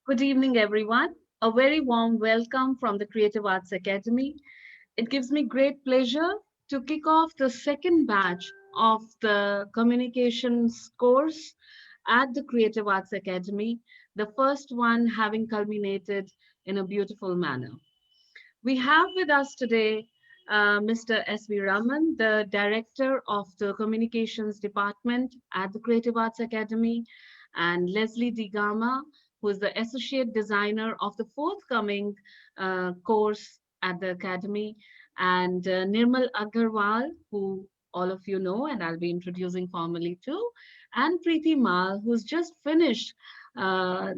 Good evening, everyone. A very warm welcome from the Creative Arts Academy. It gives me great pleasure to kick off the second batch of the communications course at the Creative Arts Academy, the first one having culminated in a beautiful manner. We have with us today Mr. S.V. Raman, the Director of the Communications Department at the Creative Arts Academy, and Leslie Digama, who is the Associate Designer of the forthcoming course at the Academy, and Nirmal Agarwal, who all of you know, and I'll be introducing formally too, and Preeti Mal, who's just finished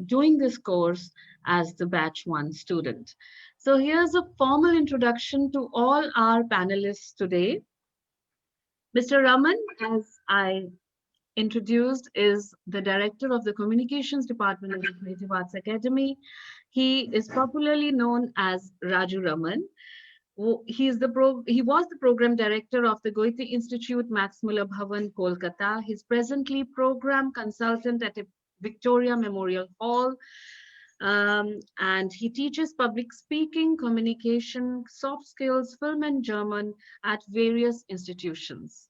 doing this course as the Batch 1 student. So here's a formal introduction to all our panelists today. Mr. Raman, as I introduced, is the director of the communications department of the Creative Arts Academy. He is popularly known as Raju Raman. He was the program director of the Goethe Institute, Max Muller Bhavan, Kolkata. He's presently program consultant at Victoria Memorial Hall, and he teaches public speaking, communication, soft skills, film and German at various institutions.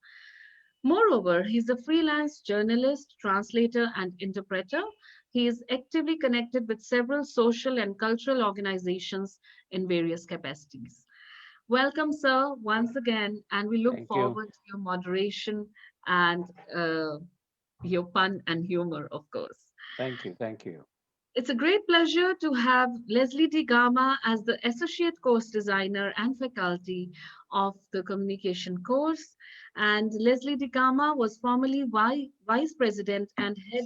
Moreover, he's a freelance journalist, translator, and interpreter. He is actively connected with several social and cultural organizations in various capacities. Welcome, sir, once again, and we look Thank you. forward to your moderation and your fun and humor, of course. Thank you. Thank you. It's a great pleasure to have Leslie D. Gama as the Associate Course Designer and Faculty of the Communication course. And Leslie D. Gama was formerly Vice President and Head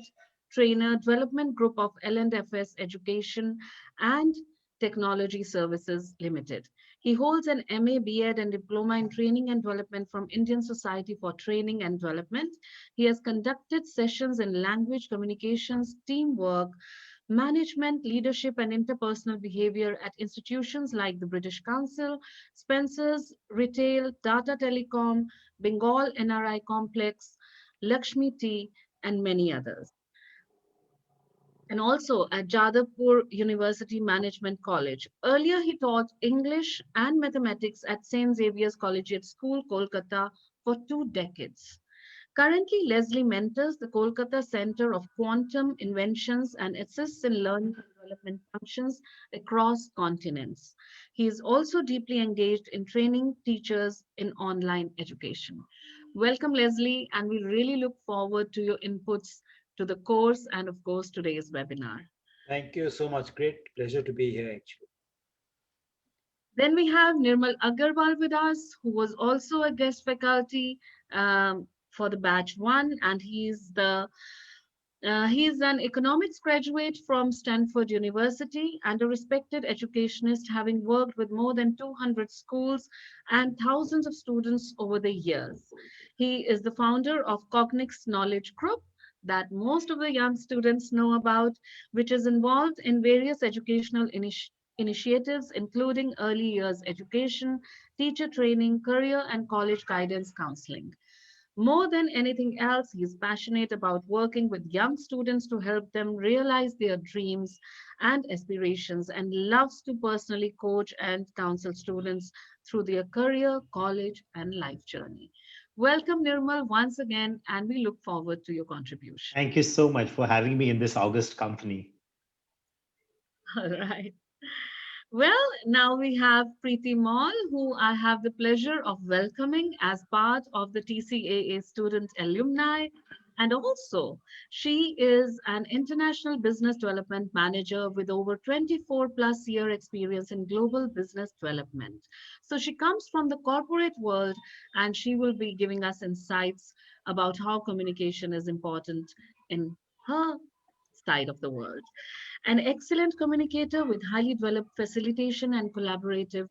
Trainer Development Group of L&FS Education and Technology Services Limited. He holds an MA, B.Ed, and Diploma in Training and Development from Indian Society for Training and Development. He has conducted sessions in language communications, teamwork, management, leadership, and interpersonal behavior at institutions like the British Council, Spencer's Retail, Tata Telecom, Bengal NRI Complex, Lakshmi T, and many others. And also at Jadavpur University Management College. Earlier, he taught English and mathematics at St. Xavier's Collegiate School, Kolkata, for 2 decades. Currently, Leslie mentors the Kolkata Center of Quantum Inventions and assists in learning and development functions across continents. He is also deeply engaged in training teachers in online education. Welcome, Leslie, and we really look forward to your inputs to the course and, of course, today's webinar. Thank you so much. Great pleasure to be here, actually. Then we have Nirmal Agarwal with us, who was also a guest faculty for the batch 1, and he's an economics graduate from Stanford University and a respected educationist, having worked with more than 200 schools and thousands of students over the years. He is the founder of Cognix Knowledge Group that most of the young students know about, which is involved in various educational initiatives, including early years education, teacher training, career and college guidance counseling. More than anything else, he is passionate about working with young students to help them realize their dreams and aspirations, and loves to personally coach and counsel students through their career, college, and life journey. Welcome, Nirmal, once again, and we look forward to your contribution. Thank you so much for having me in this August company. All right. Well, now we have Preeti Mall, who I have the pleasure of welcoming as part of the TCAA student alumni. And also, she is an international business development manager with over 24 plus year experience in global business development. So she comes from the corporate world, and she will be giving us insights about how communication is important in her side of the world. An excellent communicator with highly developed facilitation and collaborative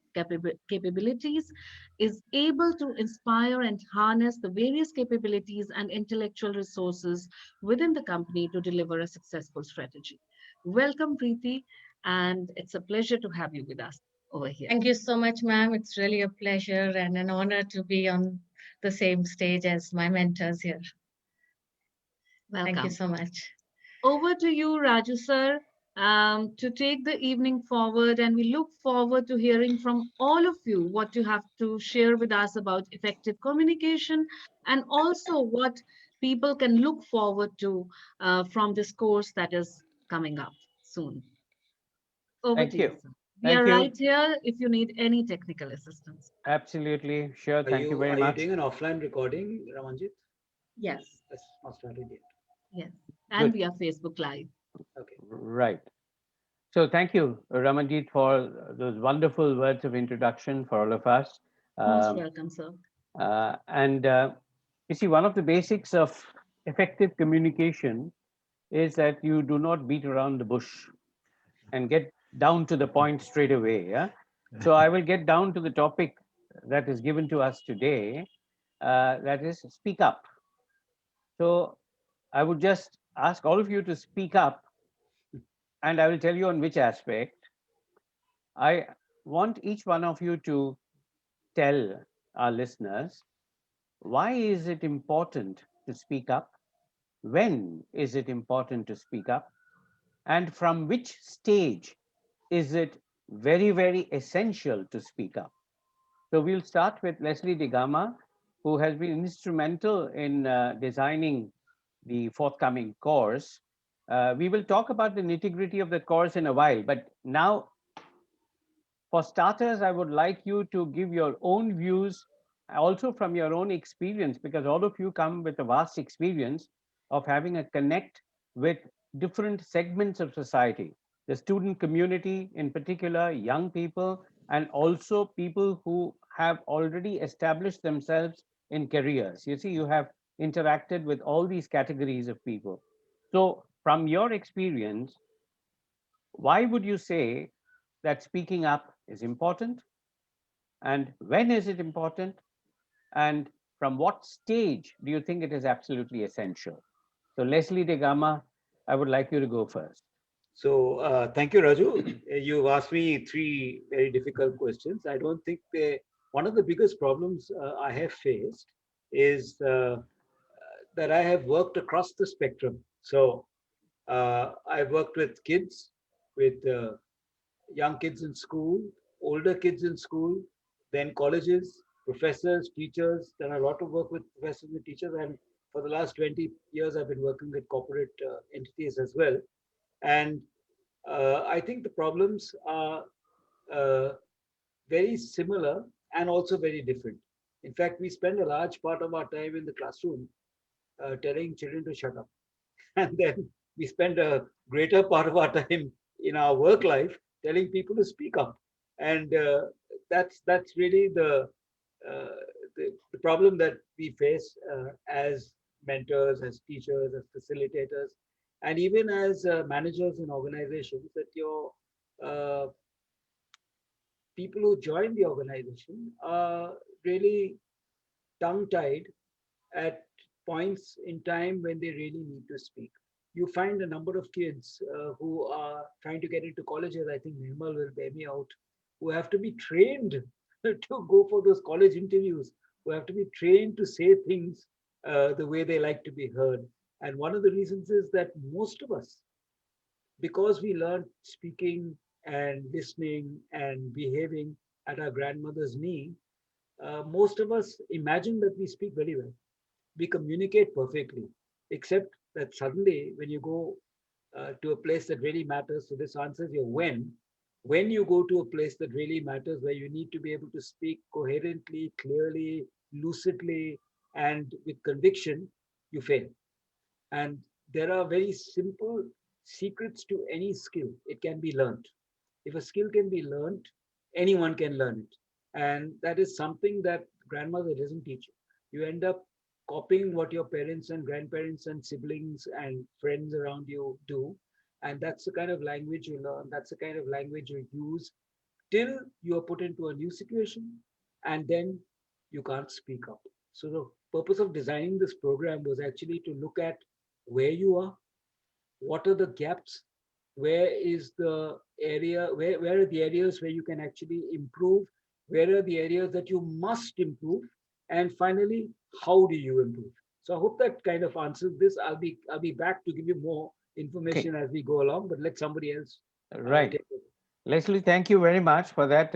capabilities is able to inspire and harness the various capabilities and intellectual resources within the company to deliver a successful strategy. Welcome, Preeti, and it's a pleasure to have you with us over here. Thank you so much, ma'am. It's really a pleasure and an honor to be on the same stage as my mentors here. Thank you Welcome. so much. Over to you, Raju sir. to take the evening forward, and we look forward to hearing from all of you what you have to share with us about effective communication, and also what people can look forward to from this course that is coming up soon. Over Thank to you, you. sir. We Thank are you. right here if you need any technical assistance. Absolutely. Sure. Thank you very Are you much. doing an offline recording, Ramanjit? Yes, That's not started yet. yes. And Good. we are Facebook Live. Okay. Right. So thank you, Ramanjit, for those wonderful words of introduction for all of us. Most Um, welcome, sir. and you see, one of the basics of effective communication is that you do not beat around the bush and get down to the point straight away. Yeah. So I will get down to the topic that is given to us today. That is speak up. So I would just ask all of you to speak up, and I will tell you on which aspect. I want each one of you to tell our listeners, why is it important to speak up? When is it important to speak up? And from which stage is it very, very essential to speak up? So we'll start with Leslie De Gama, who has been instrumental in designing the forthcoming course. We will talk about the nitty-gritty of the course in a while, but now, for starters, I would like you to give your own views, also from your own experience, because all of you come with a vast experience of having a connect with different segments of society, the student community in particular, young people, and also people who have already established themselves in careers. You see, you have interacted with all these categories of people. So, from your experience, why would you say that speaking up is important? And when is it important? And from what stage do you think it is absolutely essential? So, Leslie De Gama, I would like you to go first. So thank you, Raju. You've asked me three very difficult questions. I don't think one of the biggest problems I have faced is that I have worked across the spectrum. So I've worked with kids, with young kids in school, older kids in school, then colleges, professors, teachers, done a lot of work with professors and teachers. And for the last 20 years, I've been working with corporate entities as well. And I think the problems are uh, very similar and also very different. In fact, we spend a large part of our time in the classroom telling children to shut up. And then we spend a greater part of our time in our work life telling people to speak up. And that's really uh, the problem that we face as mentors, as teachers, as facilitators, and even as managers in organizations, that your uh, people who join the organization are really tongue tied at points in time when they really need to speak. You find a number of kids who are trying to get into colleges. I think Nirmal will bear me out, who have to be trained to go for those college interviews, who have to be trained to say things the way they like to be heard. And one of the reasons is that most of us, because we learned speaking and listening and behaving at our grandmother's knee, most of us imagine that we speak very well. We communicate perfectly, except that suddenly when you go to a place that really matters, so this answers your when you go to a place that really matters, where you need to be able to speak coherently, clearly, lucidly, and with conviction, you fail. And there are very simple secrets to any skill. It can be learned. If a skill can be learned, anyone can learn it. And that is something that grandmother doesn't teach you. You end up copying what your parents and grandparents and siblings and friends around you do. And that's the kind of language you learn. That's the kind of language you use till you are put into a new situation, and then you can't speak up. So the purpose of designing this program was actually to look at where you are, what are the gaps, where is the area, where are the areas where you can actually improve, where are the areas that you must improve, and finally, how do you improve? So I hope that kind of answers this. I'll be back to give you more information as we go along, but let somebody else Right. take it. Leslie, thank you very much for that.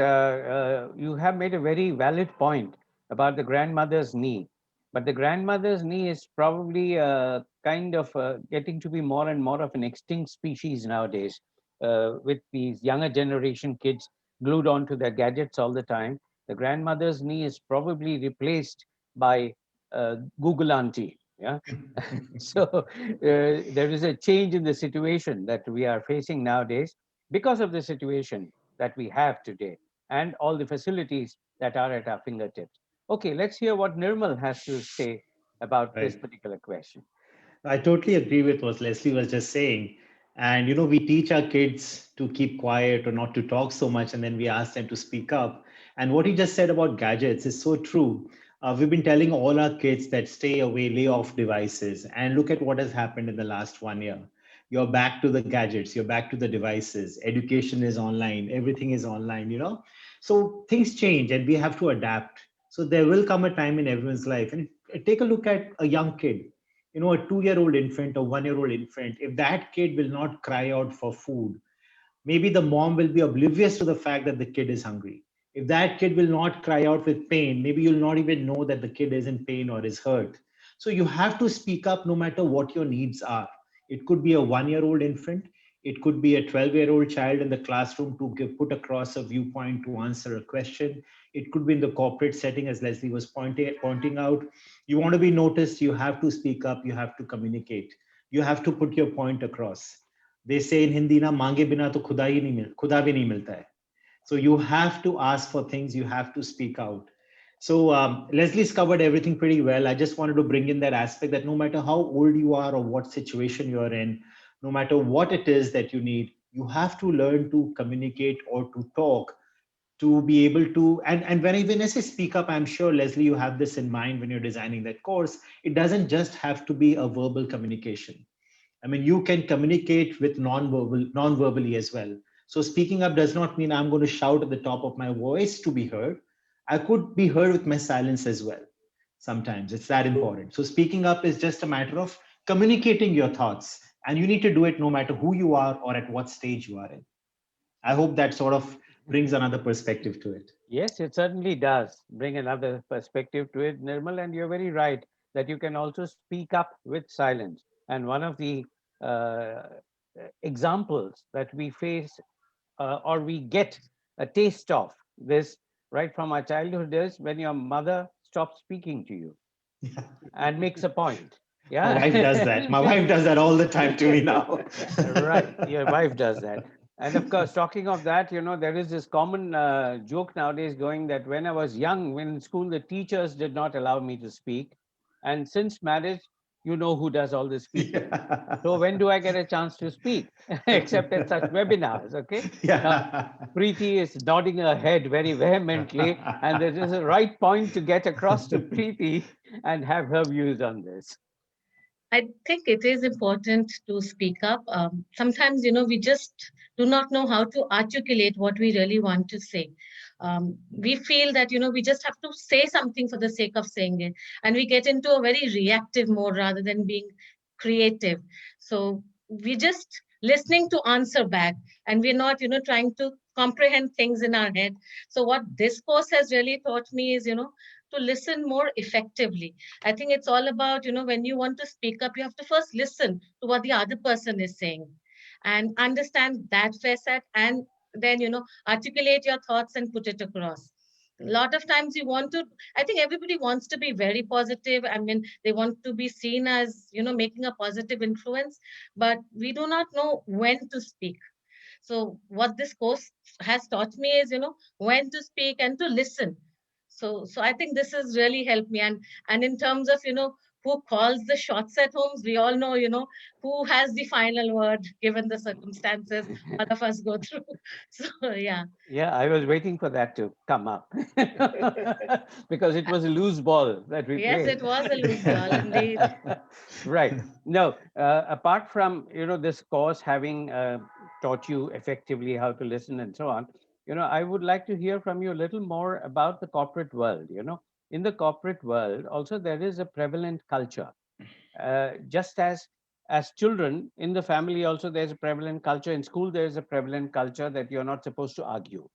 You have made a very valid point about the grandmother's knee. But the grandmother's knee is probably kind of getting to be more and more of an extinct species nowadays, with these younger generation kids glued onto their gadgets all the time. The grandmother's knee is probably replaced by Google Auntie. Yeah. So there is a change in the situation that we are facing nowadays because of the situation that we have today and all the facilities that are at our fingertips. Okay, let's hear what Nirmal has to say about this Right. particular question. I totally agree with what Leslie was just saying. And, we teach our kids to keep quiet or not to talk so much, and then we ask them to speak up. And what he just said about gadgets is so true. We've been telling all our kids that stay away, lay off devices, and look at what has happened in the last 1 year. You're back to the gadgets, you're back to the devices. Education is online, everything is online. So things change and we have to adapt. So there will come a time in everyone's life. And take a look at a young kid, a 2-year-old infant or 1-year-old infant. If that kid will not cry out for food, maybe the mom will be oblivious to the fact that the kid is hungry. If that kid will not cry out with pain, maybe you'll not even know that the kid is in pain or is hurt. So you have to speak up no matter what your needs are. It could be a 1-year-old infant, it could be a 12-year-old child in the classroom to put across a viewpoint to answer a question. It could be in the corporate setting, as Leslie was pointing out. You want to be noticed, you have to speak up, you have to communicate, you have to put your point across. They say in Hindi na मांगे बिना तो खुदा भी नहीं मिलता है. So you have to ask for things, you have to speak out. So Leslie's covered everything pretty well. I just wanted to bring in that aspect that no matter how old you are or what situation you're in, no matter what it is that you need, you have to learn to communicate or to talk to be able to. And when I say speak up, I'm sure, Leslie, you have this in mind when you're designing that course. It doesn't just have to be a verbal communication. I mean, you can communicate with non-verbally as well. So speaking up does not mean I'm going to shout at the top of my voice to be heard. I could be heard with my silence as well. Sometimes it's that important. So speaking up is just a matter of communicating your thoughts, and you need to do it no matter who you are or at what stage you are in. I hope that sort of brings another perspective to it. Yes, it certainly does bring another perspective to it, Nirmal, and you're very right that you can also speak up with silence. And one of the uh, examples that we face or we get a taste of this right from our childhood is when your mother stops speaking to you and makes a point. My wife does that. My Yeah. wife does that all the time to me now. Right. Your wife does that. And of course, talking of that, there is this common joke nowadays going that when I was young, when in school, the teachers did not allow me to speak. And since marriage, you know who does all the speaking. So when do I get a chance to speak? Except at such webinars, okay? Now, Yeah. Preeti is nodding her head very vehemently, and there is a right point to get across to Preeti and have her views on this. I think it is important to speak up. Sometimes, we just do not know how to articulate what we really want to say. We feel that, we just have to say something for the sake of saying it. And we get into a very reactive mode rather than being creative. So we just listening to answer back, and we're not, trying to comprehend things in our head. So what this course has really taught me is, to listen more effectively. I think it's all about, when you want to speak up, you have to first listen to what the other person is saying and understand that facet, and then, articulate your thoughts and put it across. A lot of times you want to, I think everybody wants to be very positive. I mean, they want to be seen as, making a positive influence, but we do not know when to speak. So what this course has taught me is, when to speak and to listen. So I think this has really helped me. And in terms of, who calls the shots at homes, we all know, who has the final word given the circumstances all of us go through. So yeah. Yeah, I was waiting for that to come up because it was a loose ball that we Yes, played. it was a loose ball indeed. Right. No, apart from, this course having taught you effectively how to listen and so on, I would like to hear from you a little more about the corporate world. In the corporate world, also there is a prevalent culture, just as as children in the family also, there's a prevalent culture. In school, there's a prevalent culture that you're not supposed to argue.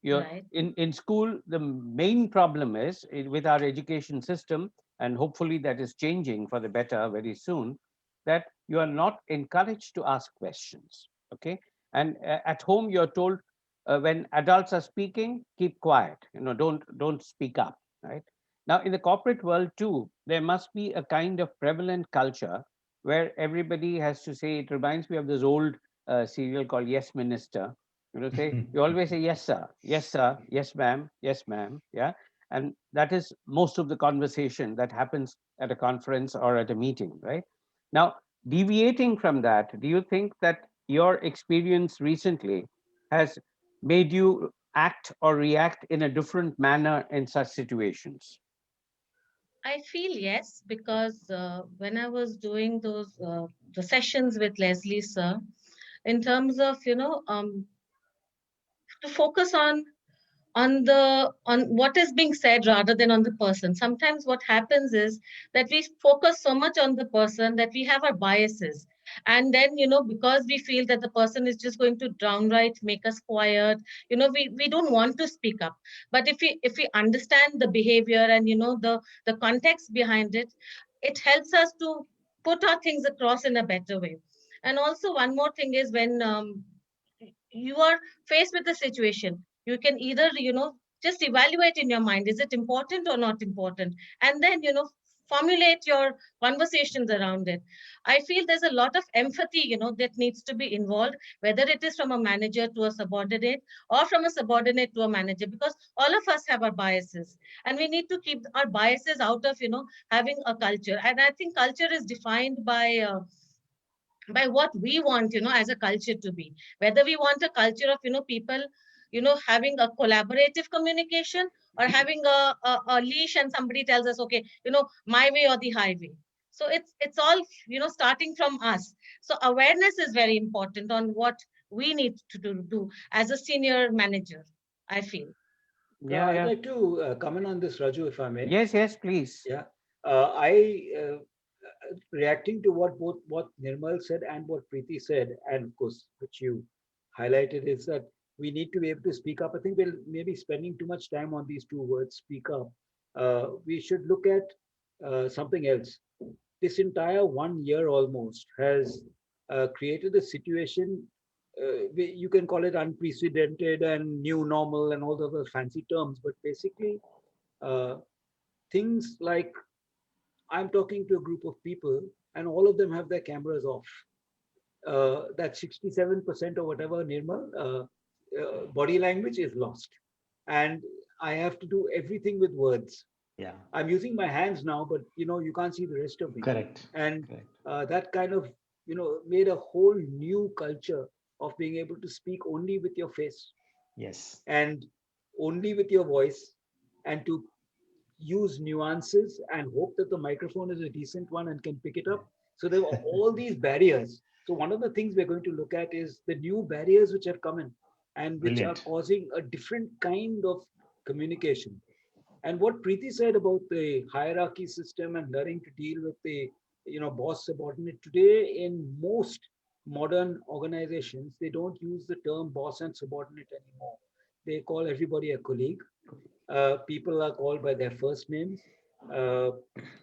You're Right. in school, the main problem is with our education system, and hopefully that is changing for the better very soon, that you are not encouraged to ask questions. Okay. And at home, you're told, when adults are speaking, keep quiet, don't speak up, right? Now in the corporate world too, there must be a kind of prevalent culture where everybody has to say. It reminds me of this old serial called Yes Minister. Say, you always say yes sir, yes sir, yes ma'am, yes ma'am, yeah. And that is most of the conversation that happens at a conference or at a meeting, right? Now, deviating from that, do you think that your experience recently has made you act or react in a different manner in such situations? I feel yes, because when I was doing those the sessions with Leslie sir, in terms of to focus on what is being said rather than on the person. Sometimes what happens is that we focus so much on the person that we have our biases, and then because we feel that the person is just going to downright make us quiet, we don't want to speak up. But if we understand the behavior and the context behind it, it helps us to put our things across in a better way. And also one more thing is, when you are faced with a situation, you can either just evaluate in your mind, is it important or not important, and then formulate your conversations around it. I feel there's a lot of empathy that needs to be involved, whether it is from a manager to a subordinate, or from a subordinate to a manager, because all of us have our biases, and we need to keep our biases out of having a culture. And I think culture is defined by what we want as a culture to be, whether we want a culture of people having a collaborative communication, or having a leash and somebody tells us, okay, my way or the highway. So it's all starting from us. So awareness is very important on what we need to do as a senior manager, I feel. Yeah, I'd yeah. like to comment on this, Raju, if I may. Yes, yes, please. Yeah. I reacting to what Nirmal said and what Preeti said, and of course, which you highlighted, is that we need to be able to speak up. I think we're maybe spending too much time on these two words, speak up. We should look at something else. This entire 1 year almost has created a situation. You can call it unprecedented and new normal and all the other fancy terms, but basically, uh, things like I'm talking to a group of people and all of them have their cameras off. That 67% or whatever, Nirmal, body language is lost. And I have to do everything with words. Yeah, I'm using my hands now, but you can't see the rest of me. correct. And Correct. that kind of, made a whole new culture of being able to speak only with your face Yes. and only with your voice, and to use nuances and hope that the microphone is a decent one and can pick it up. So there are all these barriers. So one of the things we're going to look at is the new barriers which have come in and which are Brilliant. causing a different kind of communication. And what Preeti said about the hierarchy system and learning to deal with the boss subordinate, today in most modern organizations, they don't use the term boss and subordinate anymore. They call everybody a colleague. People are called by their first names. Uh,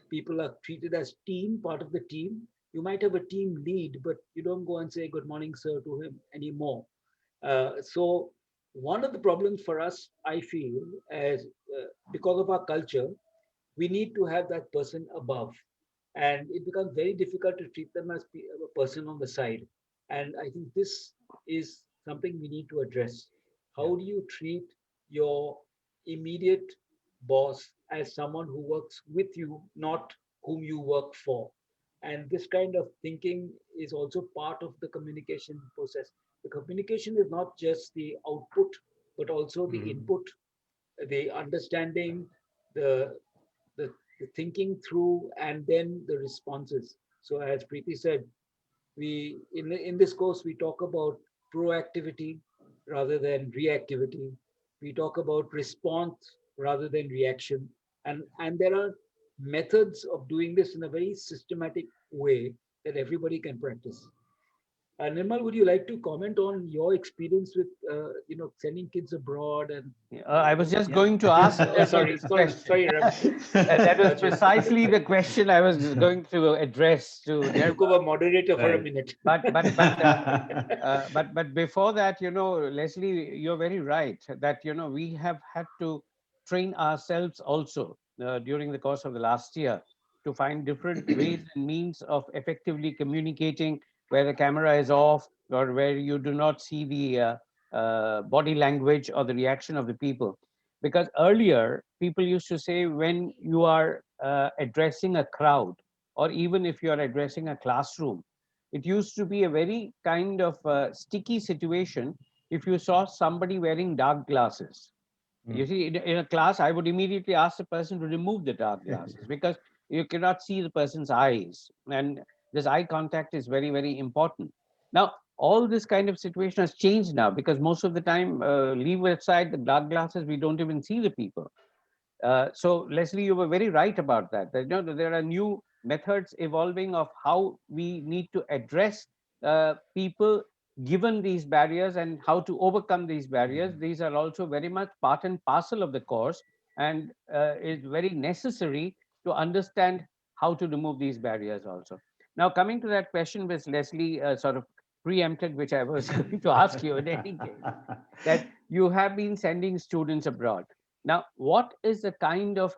People are treated as team, part of the team. You might have a team lead, but you don't go and say good morning, sir, to him anymore. So one of the problems for us, I feel, as because of our culture, we need to have that person above, and it becomes very difficult to treat them as a person on the side. And I think this is something we need to address. Yeah. How do you treat your immediate boss as someone who works with you, not whom you work for? And this kind of thinking is also part of the communication process. The communication is not just the output, but also the Mhm. input, the understanding, the, the thinking through, and then the responses. So as Preeti said, we in this course we talk about proactivity rather than reactivity. We talk about response rather than reaction, and there are methods of doing this in a very systematic way that everybody can practice. Nirmal, would you like to comment on your experience with, sending kids abroad and? I was just Yeah. going to ask Sorry, this sorry, question. sorry, That was Raju. precisely the question I was going to address to Took over Nirmal. moderator for a Right. minute. But before that, Leslie, you're very right that we have had to train ourselves also during the course of the last year to find different ways and means of effectively communicating where the camera is off or where you do not see the body language or the reaction of the people. Because earlier, people used to say when you are addressing a crowd, or even if you are addressing a classroom, it used to be a very kind of sticky situation if you saw somebody wearing dark glasses. You see, in a class, I would immediately ask the person to remove the dark glasses because you cannot see the person's eyes. And this eye contact is very, very important. Now, all this kind of situation has changed now because most of the time, leave aside the dark glasses, we don't even see the people. So, Leslie, you were very right about that. That, there are new methods evolving of how we need to address people given these barriers and how to overcome these barriers. These are also very much part and parcel of the course, and it's very necessary to understand how to remove these barriers also. Now, coming to that question which Leslie sort of preempted, which I was going to ask you in any case, that you have been sending students abroad. Now, what is the kind of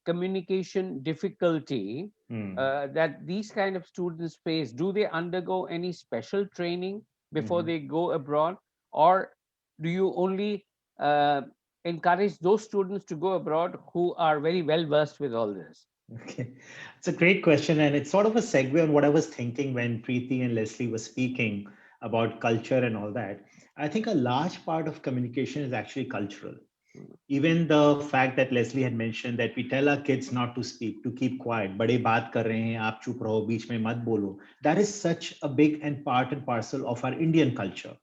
communication difficulty that these kind of students face? Do they undergo any special training before they go abroad, or do you only encourage those students to go abroad who are very well versed with all this? Okay, it's a great question, and it's sort of a segue on what I was thinking when Preeti and Leslie were speaking about culture and all that. I think a large part of communication is actually cultural. Even the fact that Leslie had mentioned that we tell our kids not to speak, to keep quiet, बड़े बात कर रहे हैं, आप चुप रहो, बीच में मत बोलो. That is such a big and part and parcel of our Indian culture.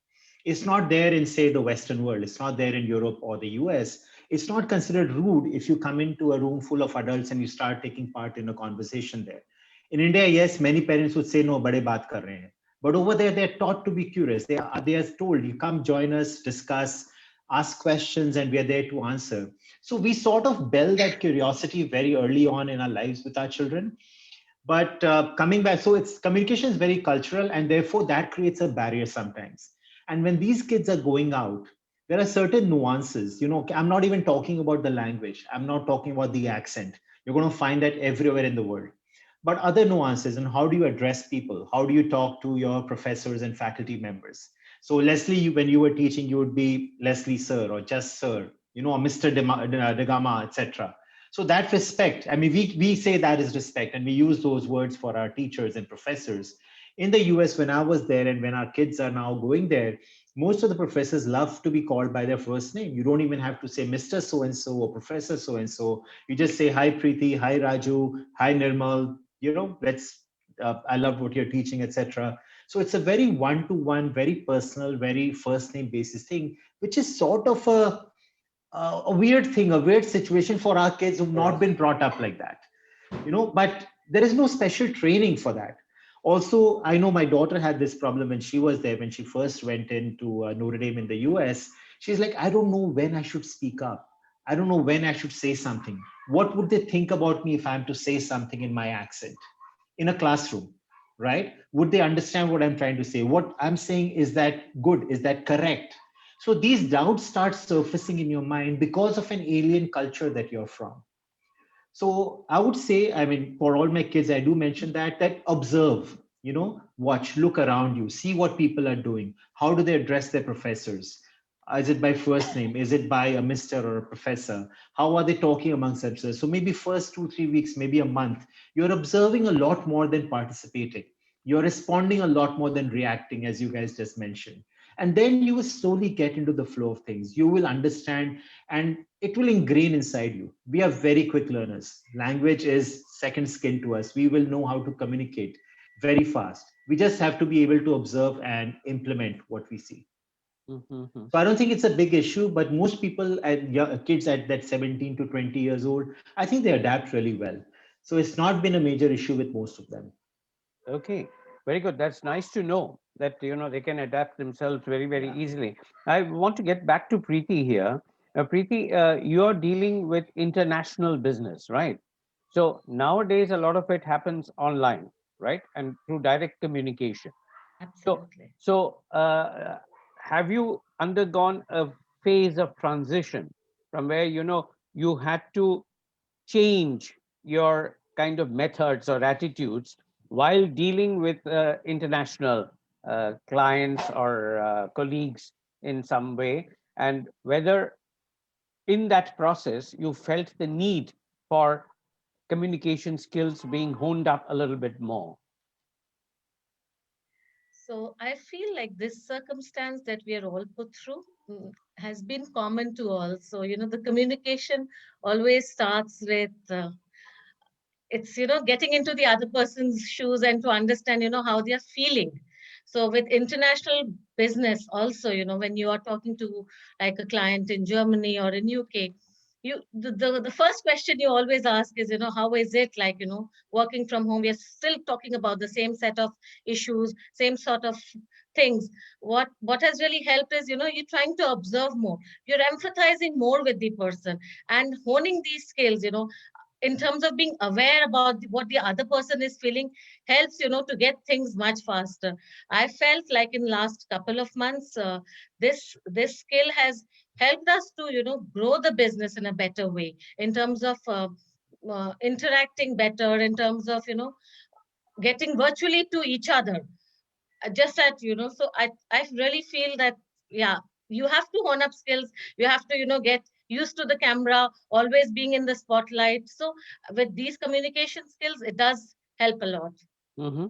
It's not there in, say, the Western world. It's not there in Europe or the US. It's not considered rude if you come into a room full of adults and you start taking part in a conversation there. In India, yes, many parents would say, no, bade baat kar rahe hain. But over there, they're taught to be curious. They are told, you come join us, discuss, ask questions, and we are there to answer. So we sort of build that curiosity very early on in our lives with our children. But coming back, so it's communication is very cultural, and therefore that creates a barrier sometimes. And when these kids are going out, there are certain nuances. I'm not even talking about the language. I'm not talking about the accent. You're going to find that everywhere in the world. But other nuances, and how do you address people? How do you talk to your professors and faculty members? So Leslie, when you were teaching, you would be Leslie sir or just sir, or Mr. Degama, etc. So that respect, I mean, we say that is respect, and we use those words for our teachers and professors. In the US, when I was there and when our kids are now going there, most of the professors love to be called by their first name. You don't even have to say Mr. So-and-so or Professor so-and-so. You just say, hi, Preeti, hi, Raju, hi, Nirmal, I love what you're teaching, etc. So it's a very one-to-one, very personal, very first name basis thing, which is sort of a weird thing, a weird situation for our kids who've not been brought up like that, but there is no special training for that. Also, I know my daughter had this problem when she was there, when she first went into Notre Dame in the US. She's like, I don't know when I should speak up. I don't know when I should say something. What would they think about me if I'm to say something in my accent in a classroom, right? Would they understand what I'm trying to say? What I'm saying, is that good? Is that correct? So these doubts start surfacing in your mind because of an alien culture that you're from. So I would say, I mean, for all my kids, I do mention that observe, watch, look around you, see what people are doing. How do they address their professors? Is it by first name? Is it by a Mr. or a professor? How are they talking amongst themselves? So maybe first 2-3 weeks, maybe a month, you're observing a lot more than participating. You're responding a lot more than reacting, as you guys just mentioned. And then you will slowly get into the flow of things. You will understand, and it will ingrain inside you. We are very quick learners. Language is second skin to us. We will know how to communicate very fast. We just have to be able to observe and implement what we see. So I don't think it's a big issue, but most people, kids at that 17 to 20 years old, I think they adapt really well. So it's not been a major issue with most of them. Okay, very good. That's nice to know that they can adapt themselves very, very easily. I want to get back to Preeti here. Preeti, you're dealing with international business, right? So nowadays, a lot of it happens online, right, and through direct communication. So, Absolutely. so have you undergone a phase of transition from where you had to change your kind of methods or attitudes while dealing with international clients or colleagues in some way, and whether in that process you felt the need for communication skills being honed up a little bit more? So I feel like this circumstance that we are all put through has been common to all. So, the communication always starts with it's getting into the other person's shoes and to understand how they are feeling. So with international business also, when you are talking to like a client in Germany or in UK, the first question you always ask is, how is it like, working from home? We are still talking about the same set of issues, same sort of things. What has really helped is, you're trying to observe more, you're empathizing more with the person and honing these skills, in terms of being aware about what the other person is feeling, helps to get things much faster. I felt like in last couple of months, this skill has helped us to grow the business in a better way, in terms of interacting better, in terms of getting virtually to each other, just that so I really feel that, yeah, you have to hone up skills, you have to get used to the camera, always being in the spotlight. So with these communication skills, it does help a lot. Hmm.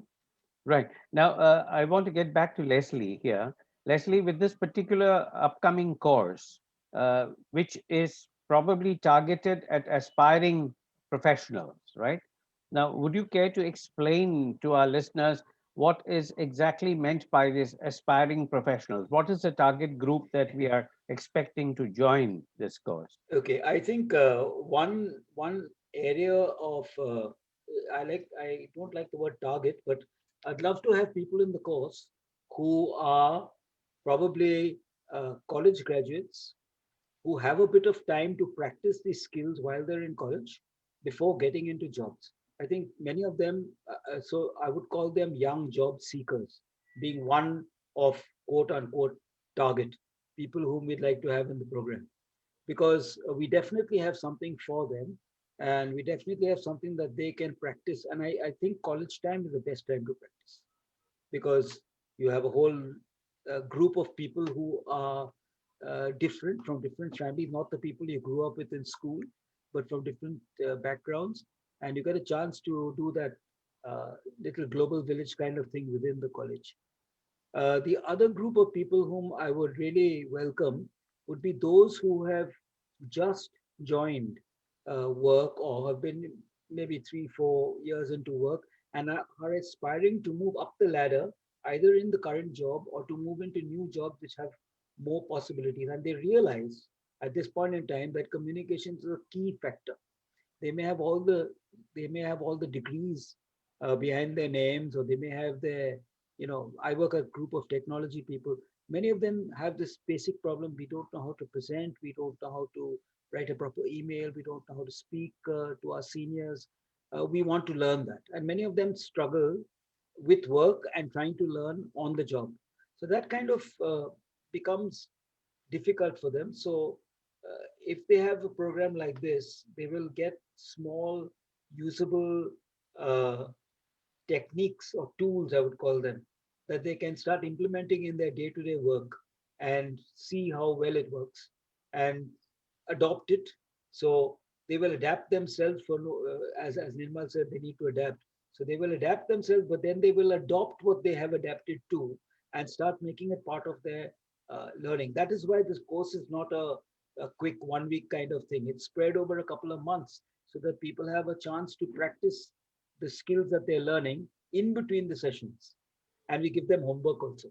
Right. Now, I want to get back to Leslie here. Leslie, with this particular upcoming course, which is probably targeted at aspiring professionals, right? Now, would you care to explain to our listeners what is exactly meant by this aspiring professionals? What is the target group that we are expecting to join this course? Okay, I think one area of I don't like the word target, but I'd love to have people in the course who are probably college graduates who have a bit of time to practice these skills while they're in college before getting into jobs. I think many of them, so I would call them young job seekers, being one of quote unquote target people whom we'd like to have in the program, because we definitely have something for them, and we definitely have something that they can practice. And I think college time is the best time to practice, because you have a whole group of people who are different from different families, not the people you grew up with in school, but from different backgrounds. And you get a chance to do that little global village kind of thing within the college. The other group of people whom I would really welcome would be those who have just joined work or have been maybe 3, 4 years into work and are aspiring to move up the ladder, either in the current job or to move into new jobs which have more possibilities. And they realize at this point in time that communication is a key factor. They may have all the they may have all the degrees behind their names, or they may have their, I work a group of technology people. Many of them have this basic problem: we don't know how to present, we don't know how to write a proper email, we don't know how to speak to our seniors. We want to learn that, and many of them struggle with work and trying to learn on the job. So that kind of becomes difficult for them. So if they have a program like this, they will get small, usable uh, techniques or tools, I would call them, that they can start implementing in their day-to-day work and see how well it works and adopt it. So they will adapt themselves for as Nirmal said, they need to adapt. So they will adapt themselves, but then they will adopt what they have adapted to and start making it part of their learning. That is why this course is not a quick 1 week kind of thing. It's spread over a couple of months so that people have a chance to practice the skills that they're learning in between the sessions. And we give them homework also.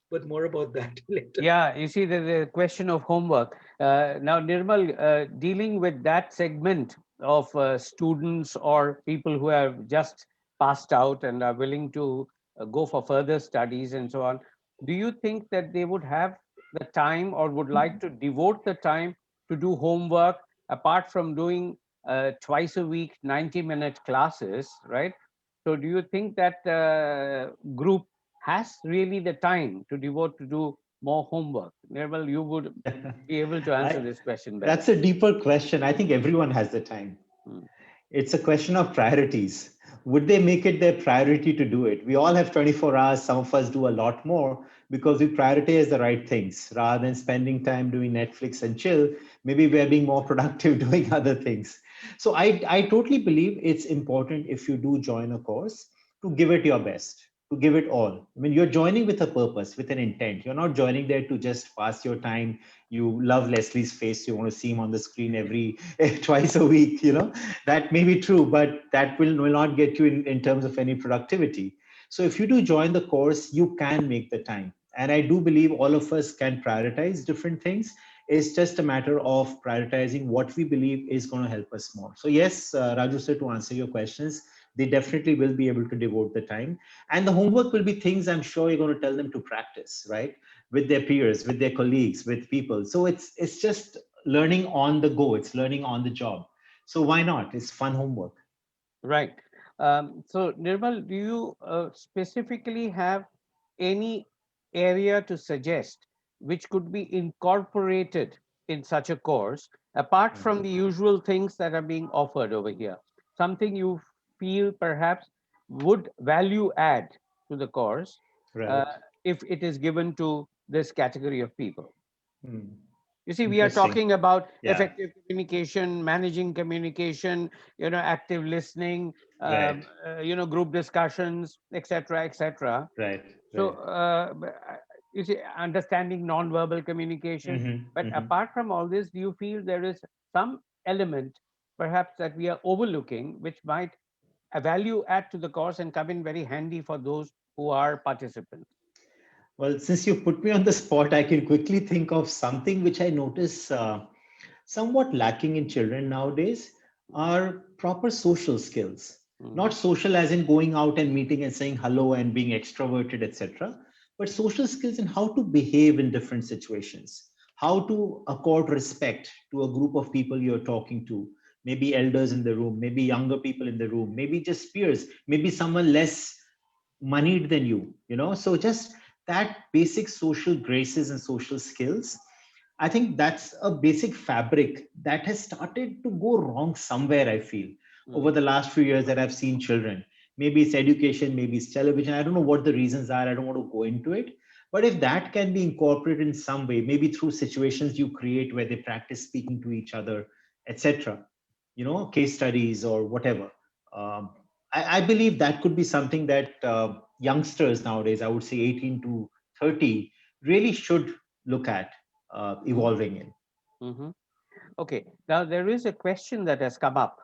But more about that later. Yeah, you see the question of homework. Now, Nirmal, dealing with that segment of students or people who have just passed out and are willing to go for further studies and so on, do you think that they would have the time or would like to devote the time to do homework apart from doing twice a week 90-minute classes, right? So do you think that group has really the time to devote to do more homework? Nirmal, you would be able to answer I, this question better. that's a deeper question. I think everyone has the time. Hmm. It's a question of priorities. Would they make it their priority to do it? We all have 24 hours. Some of us do a lot more because we prioritize the right things rather than spending time doing Netflix and chill. Maybe we're being more productive doing other things. So I totally believe it's important if you do join a course to give it your best, to give it all. I mean, you're joining with a purpose, with an intent. You're not joining there to just pass your time. You love Leslie's face. You want to see him on the screen every twice a week, that may be true, but that will not get you in terms of any productivity. So if you do join the course, you can make the time. And I do believe all of us can prioritize different things. It's just a matter of prioritizing what we believe is going to help us more. So yes, Raju sir, to answer your questions, they definitely will be able to devote the time. And the homework will be things I'm sure you're going to tell them to practice, right? With their peers, with their colleagues, with people. So it's just learning on the go. It's learning on the job. So why not? It's fun homework. Right. So, Nirmal, do you specifically have any area to suggest which could be incorporated in such a course, apart from the usual things that are being offered over here? Something you feel perhaps would value add to the course uh, Right. if it is given to this category of people? Hmm. You see, we are Interesting. talking about Yeah. effective communication, managing communication, active listening, Right. group discussions, etc., etc. Right. So, Right. you see, understanding non-verbal communication. Mm-hmm. But Mm-hmm. apart from all this, do you feel there is some element, perhaps, that we are overlooking, which might a value add to the course and come in very handy for those who are participants? Well, since you put me on the spot, I can quickly think of something which I notice somewhat lacking in children nowadays are proper social skills. Mhm. Not social as in going out and meeting and saying hello and being extroverted, etc., but social skills in how to behave in different situations, how to accord respect to a group of people you're talking to, maybe elders in the room, maybe younger people in the room, maybe just peers, maybe someone less moneyed than you. So just that basic social graces and social skills, I think that's a basic fabric that has started to go wrong somewhere, I feel, over Mhm. the last few years that I've seen children. Maybe it's education, maybe it's television. I don't know what the reasons are. I don't want to go into it. But if that can be incorporated in some way, maybe through situations you create where they practice speaking to each other, etc., case studies or whatever. Um, I believe that could be something that youngsters nowadays, I would say 18 to 30, really should look at evolving in. Mhm. Okay, now there is a question that has come up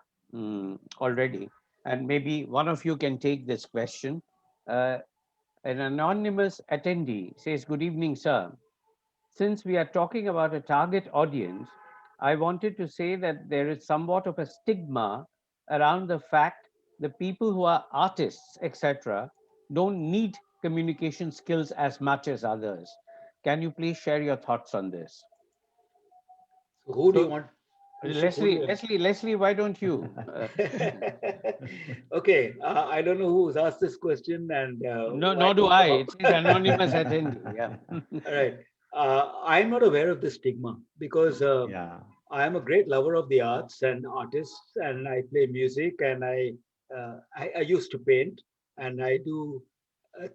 already, and maybe one of you can take this question. Uh, an anonymous attendee says, "Good evening, sir. Since we are talking about a target audience, I wanted to say that there is somewhat of a stigma around the fact the people who are artists, etc., don't need communication skills as much as others. Can you please share your thoughts on this?" So who do you So, want? Who do you Leslie, want? Leslie, Leslie, why don't you? Okay, I don't know who's asked this question and No, why. nor do I. It says anonymous attendee. Yeah. All right. I'm not aware of the stigma because Yeah. I am a great lover of the arts and artists, and I play music, and I used to paint, and I do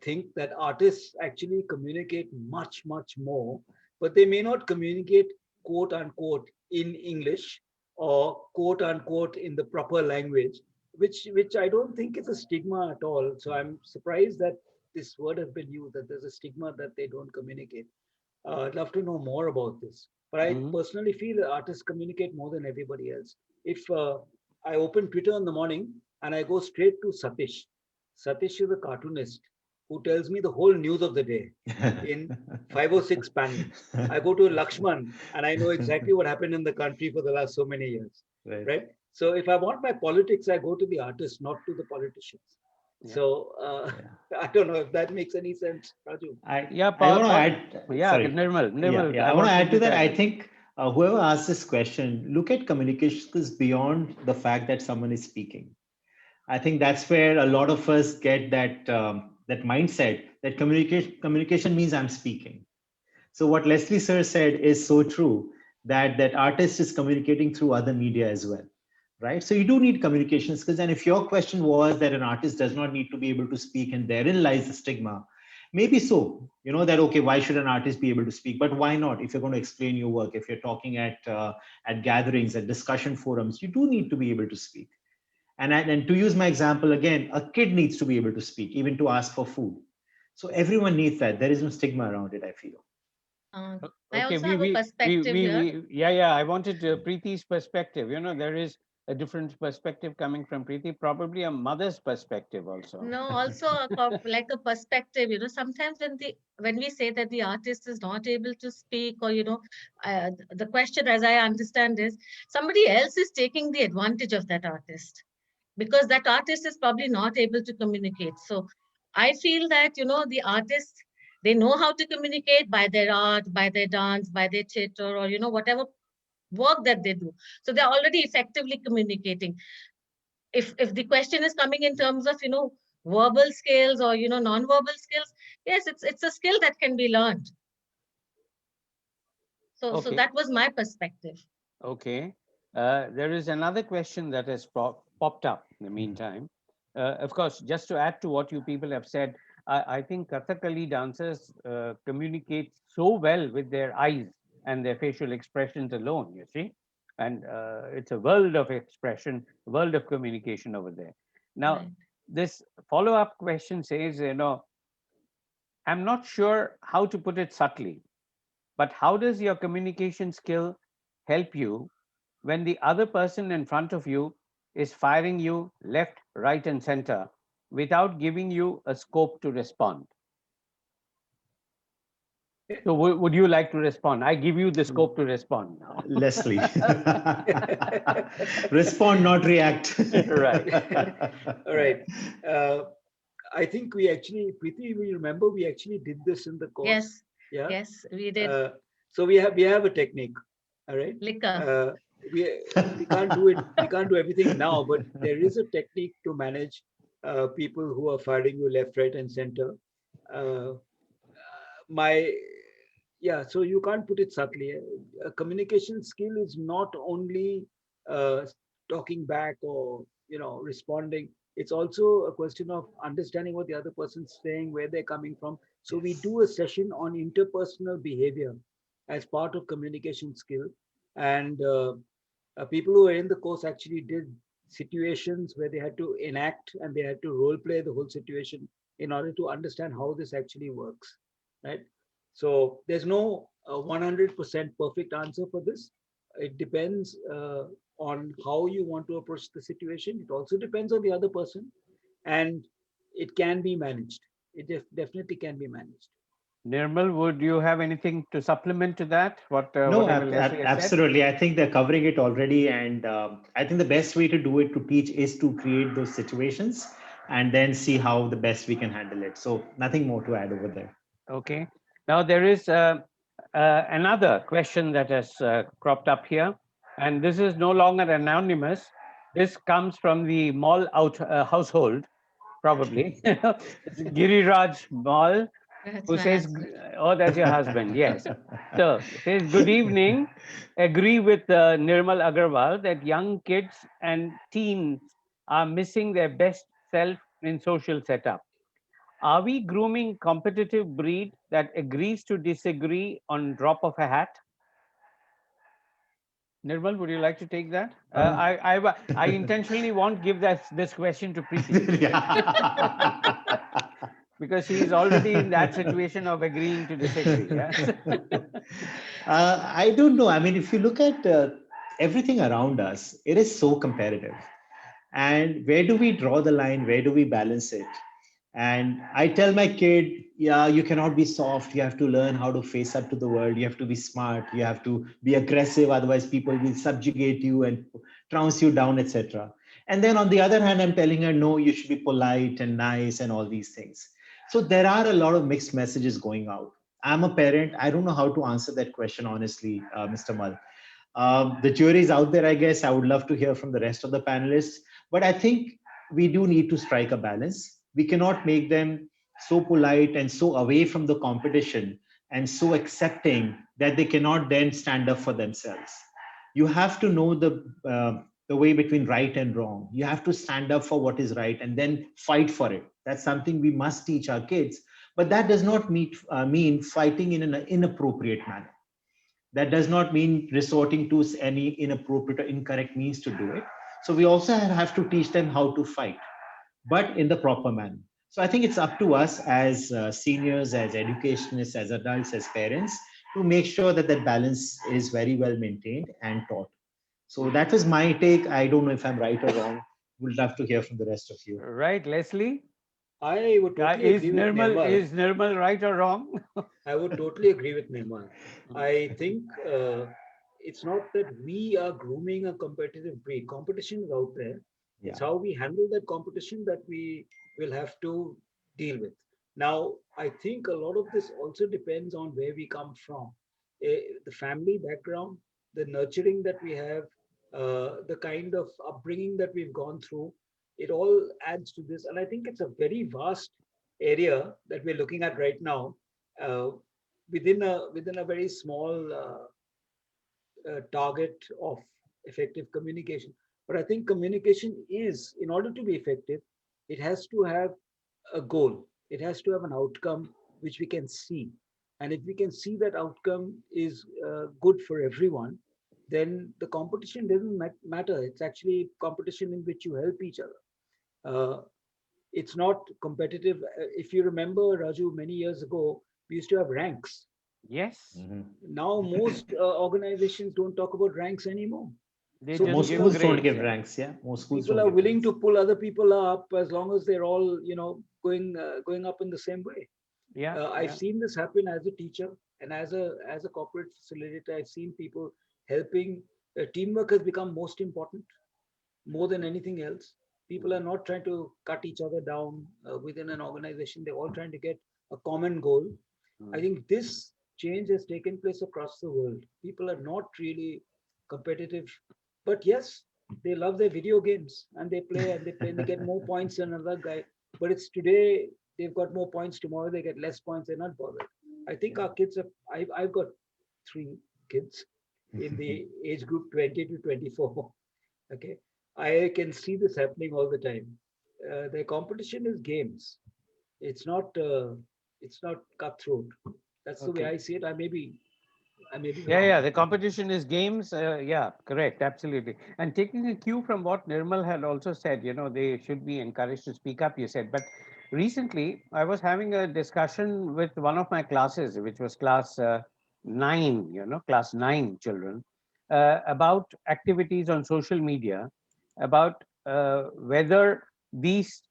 think that artists actually communicate much more, but they may not communicate quote unquote in English or quote unquote in the proper language, which I don't think is a stigma at all. So I'm surprised that this word has been used, that there's a stigma that they don't communicate. I'd love to know more about this. But I Mhm. personally feel that artists communicate more than everybody else. If I open Twitter in the morning and I go straight to Satish, Satish is a cartoonist who tells me the whole news of the day in 5 or 6 panels. I go to Lakshman and I know exactly what happened in the country for the last so many years, Right. right? So if I want my politics, I go to the artists, not to the politicians. Yeah. So I don't know if that makes any sense, Raju. Yeah, I want to Paul, add. yeah, Sorry. Nirmal, I want to add to you that. I add. think whoever asked this question, look at communication is beyond the fact that someone is speaking. I think that's where a lot of us get that mindset that communication means I'm speaking. So what Leslie sir said is so true, that artist is communicating through other media as well, right? So you do need communication skills. And if your question was that an artist does not need to be able to speak and therein lies the stigma, maybe so, that, okay, why should an artist be able to speak? But why not? If you're going to explain your work, if you're talking at gatherings, at discussion forums, you do need to be able to speak. And to use my example again, a kid needs to be able to speak, even to ask for food. So everyone needs that. There is no stigma around it, I feel. I Okay, also have a perspective here. yeah, I wanted Preeti's perspective. There is a different perspective coming from Preeti, probably a mother's perspective also. No, also like a perspective. Sometimes when we say that the artist is not able to speak, or the question, as I understand, is somebody else is taking the advantage of that artist, because that artist is probably not able to communicate. So I feel that the artists, they know how to communicate by their art, by their dance, by their theater, or whatever work that they do. So they're already effectively communicating. If the question is coming in terms of verbal skills or non-verbal skills, yes, it's a skill that can be learned. So Okay. that was my perspective. Okay. There is another question that has popped up in the meantime. Of course, just to add to what you people have said, I think Kathakali dancers communicate so well with their eyes and their facial expressions alone, you see. And it's a world of expression, world of communication over there. Now, Right. this follow-up question says, I'm not sure how to put it subtly, but how does your communication skill help you when the other person in front of you is firing you left, right, and center without giving you a scope to respond? So would you like to respond? I give you the scope to respond now. Leslie. Respond, not react. Right. All right. I think we actually, Preeti, we remember we actually did this in the course. Yes. Yeah. Yes, we did. So we have a technique. All right. Liquor. We can't do it. We can't do everything now, but there is a technique to manage people who are firing you left, right, and center. So you can't put it subtly. A communication skill is not only uh, talking back or responding. It's also a question of understanding what the other person's saying, where they're coming from. So we do a session on interpersonal behavior as part of communication skill, and people who are in the course actually did situations where they had to enact and they had to role play the whole situation in order to understand how this actually works, right? So there's no 100% perfect answer for this. It depends on how you want to approach the situation. It also depends on the other person, and it can be managed. It definitely can be managed. Nirmal, would you have anything to supplement to that? No, Whatever Leslie has said? absolutely. I think they're covering it already. And I think the best way to do it, to teach, is to create those situations and then see how the best we can handle it. So nothing more to add over there. Okay. Now there is another question that has cropped up here, and this is no longer anonymous. This comes from the mall household, probably. It's Giriraj Mall, That's who my says, husband. "Oh, that's your husband." Yes. So says, "Good evening. Agree with Nirmal Agarwal that young kids and teens are missing their best self in social setup. Are we grooming competitive breed that agrees to disagree on drop of a hat?" Nirmal, would you like to take that? I intentionally won't give this question to Preeti because she is already in that situation of agreeing to disagree. Yes. I don't know. I mean, if you look at everything around us, it is so competitive. And where do we draw the line? Where do we balance it? And I tell my kid, yeah, you cannot be soft. You have to learn how to face up to the world. You have to be smart. You have to be aggressive. Otherwise, people will subjugate you and trounce you down, etc. And then on the other hand, I'm telling her, no, you should be polite and nice and all these things. So there are a lot of mixed messages going out. I'm a parent. I don't know how to answer that question, honestly, Mr. Mal. The jury is out there, I guess. I would love to hear from the rest of the panelists. But I think we do need to strike a balance. We cannot make them so polite and so away from the competition and so accepting that they cannot then stand up for themselves. You have to know the way between right and wrong. You have to stand up for what is right and then fight for it. That's something we must teach our kids. But that does not mean fighting in an inappropriate manner. That does not mean resorting to any inappropriate or incorrect means to do it. So we also have to teach them how to fight, but in the proper manner. So I think it's up to us as seniors, as educationists, as adults, as parents, to make sure that that balance is very well maintained and taught. So that was my take. I don't know if I'm right or wrong. Would love to hear from the rest of you. Right, Leslie? I would totally Is agree with Nirmal. Nirmal right or wrong? I would totally agree with Nirmal. I think it's not that we are grooming a competitive breed. Competition is out there. It's how we handle that competition that we will have to deal with. Now, I think a lot of this also depends on where we come from, the family background, the nurturing that we have, the kind of upbringing that we've gone through. It all adds to this, and I think it's a very vast area that we're looking at right now, uh, within a very small target of effective communication. But I think communication is, in order to be effective, it has to have a goal. It has to have an outcome which we can see. And if we can see that outcome is good for everyone, then the competition doesn't matter. It's actually competition in which you help each other. Uh, it's not competitive. If you remember, Raju, many years ago, we used to have ranks. Yes. Now, most organizations don't talk about ranks anymore. They So just Most give schools don't grades, give yeah. ranks. Yeah, most schools People don't are give willing ranks. to pull other people up as long as they're all, going up in the same way. Yeah. I've yeah. seen this happen as a teacher and as a corporate facilitator. I've seen people helping. Teamwork has become most important, more than anything else. People are not trying to cut each other down within an organization. They're all trying to get a common goal. I think this change has taken place across the world. People are not really competitive, but yes, they love their video games and they play and they play and they get more points than another guy. But it's today they've got more points. Tomorrow they get less points. They're not bothered. I think our kids have. I've got 3 kids in the age group 20 to 24. Okay, I can see this happening all the time. The competition is games. It's not. It's not cutthroat. That's the way Okay. I see it. I may be Yeah, wrong. yeah. The competition is games. Yeah, correct. Absolutely. And taking a cue from what Nirmal had also said, they should be encouraged to speak up, you said. But recently, I was having a discussion with one of my classes, which was class 9, class 9 children, about activities on social media, about whether these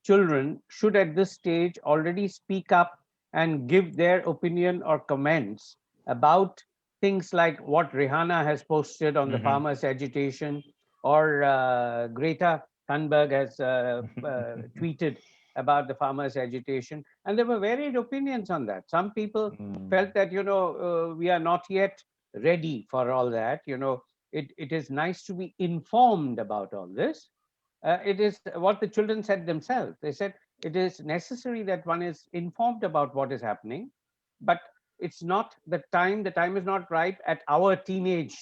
children should at this stage already speak up and give their opinion or comments about things like what Rihanna has posted on the Mhm. farmers' agitation, or Greta Thunberg has tweeted about the farmers' agitation. And there were varied opinions on that. Some people felt that, we are not yet ready for all that. It is nice to be informed about all this. It is what the children said themselves. They said it is necessary that one is informed about what is happening, but it's not the time is not right at our teenage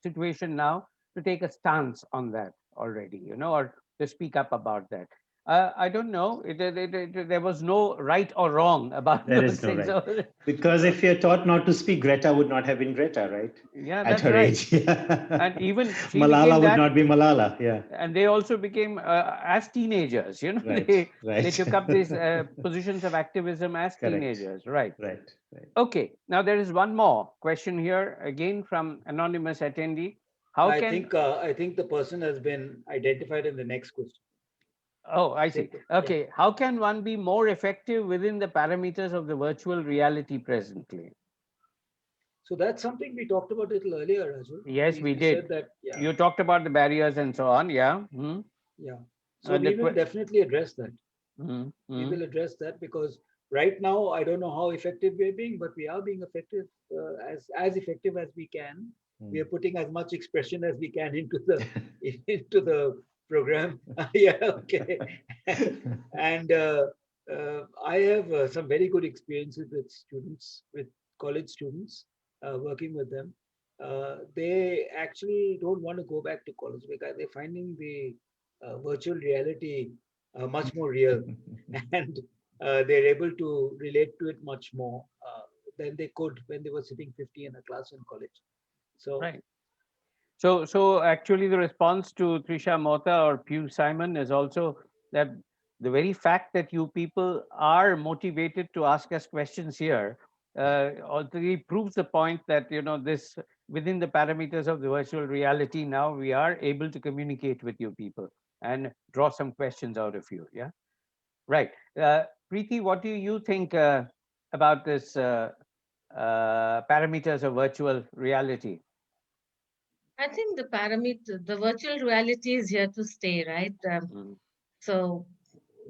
situation now to take a stance on that already, or to speak up about that. I don't know. There was no right or wrong about There those is no things. right. Because if you're taught not to speak, Greta would not have been Greta, right? Yeah, At that's her right. age. Yeah. And even she became Malala would that, not be Malala. Yeah. and they also became as teenagers. Right. They Right. took up these positions of activism as Correct. teenagers, right? Right. Right. Okay, now there is one more question here, again from anonymous attendee. How can, I think the person has been identified in the next question. oh, I see. Take it. Yeah. Okay, how can one be more effective within the parameters of the virtual reality presently? So that's something we talked about a little earlier, Raju. Yes, we said did. that, yeah, You talked about the barriers and so on. Yeah. yeah. So The we will definitely address that. mm, We mm. will address that because right now I don't know how effective we're being, but we are being effective, as effective as we can. We are putting as much expression as we can into the into the program. Yeah, okay. And I have some very good experiences with students, with college students, working with them. They actually don't want to go back to college because they're finding the virtual reality much more real, and they're able to relate to it much more than they could when they were sitting 50 in a class in college. So Right. So actually, the response to Trisha Mota or Pew Simon is also that the very fact that you people are motivated to ask us questions here already proves the point that this within the parameters of the virtual reality now we are able to communicate with you people and draw some questions out of you. Yeah, right. Preeti, what do you think about this parameters of virtual reality? I think the virtual reality is here to stay, right? Mm. So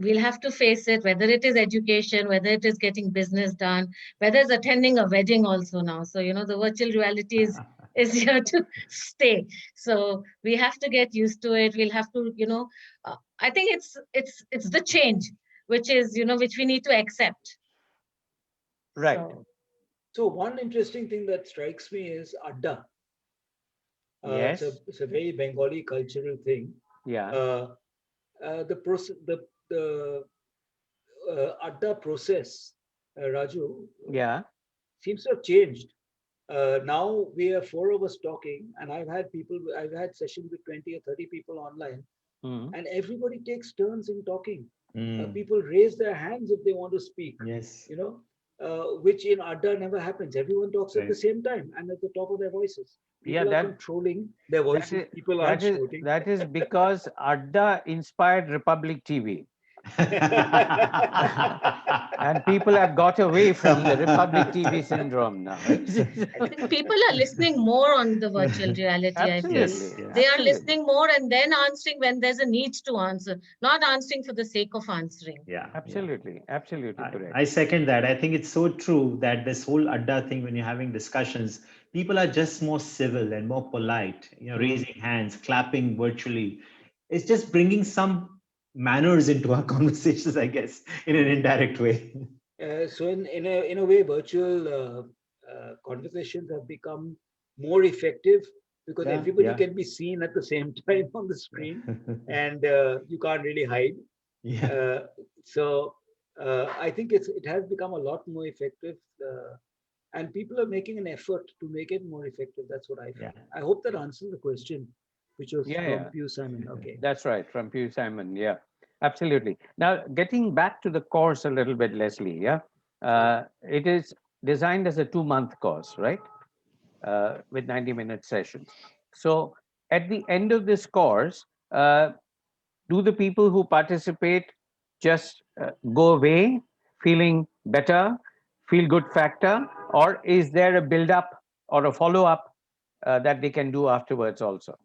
we'll have to face it, whether it is education, whether it is getting business done, whether it's attending a wedding also now. So, the virtual reality is here to stay. So we have to get used to it. We'll have to, I think it's the change, which is, which we need to accept. Right. so one interesting thing that strikes me is Adda. Yes. It's a very Bengali cultural thing. Yeah. The process, the Adda process, Raju, Yeah. seems to have changed. Now we are four of us talking, and I've had sessions with 20 or 30 people online, Mm. and everybody takes turns in talking. Mm. People raise their hands if they want to speak. Yes. Which in Adda never happens. Everyone talks at the Right. same time and at the top of their voices. Yeah, People are that controlling their that voices. is People that aren't is shouting. that is because Adda inspired Republic TV, and people have got away from the Republic TV syndrome now. I think people are listening more on the virtual reality, I feel. Absolutely. Yes, They are Absolutely. listening more and then answering when there's a need to answer, not answering for the sake of answering. Yeah. Absolutely. Absolutely correct. I second that. I think it's so true that this whole Adda thing, when you're having discussions, people are just more civil and more polite, raising hands, clapping virtually. It's just bringing some manners into our conversations, I guess, in an indirect way. So in a way, virtual conversations have become more effective because Yeah, everybody yeah. can be seen at the same time on the screen, and you can't really hide. Yeah. So I think it has become a lot more effective, and people are making an effort to make it more effective. That's what I feel. Yeah. I hope that answers the question, which was Yeah, from yeah. Pew Simon. Okay. That's right, from Pew Simon. Yeah, absolutely. Now, getting back to the course a little bit, Leslie. Yeah, it is designed as a 2-month course, right? With 90-minute sessions. So, at the end of this course, do the people who participate just go away feeling better, feel good factor, or is there a build up or a follow up that they can do afterwards also?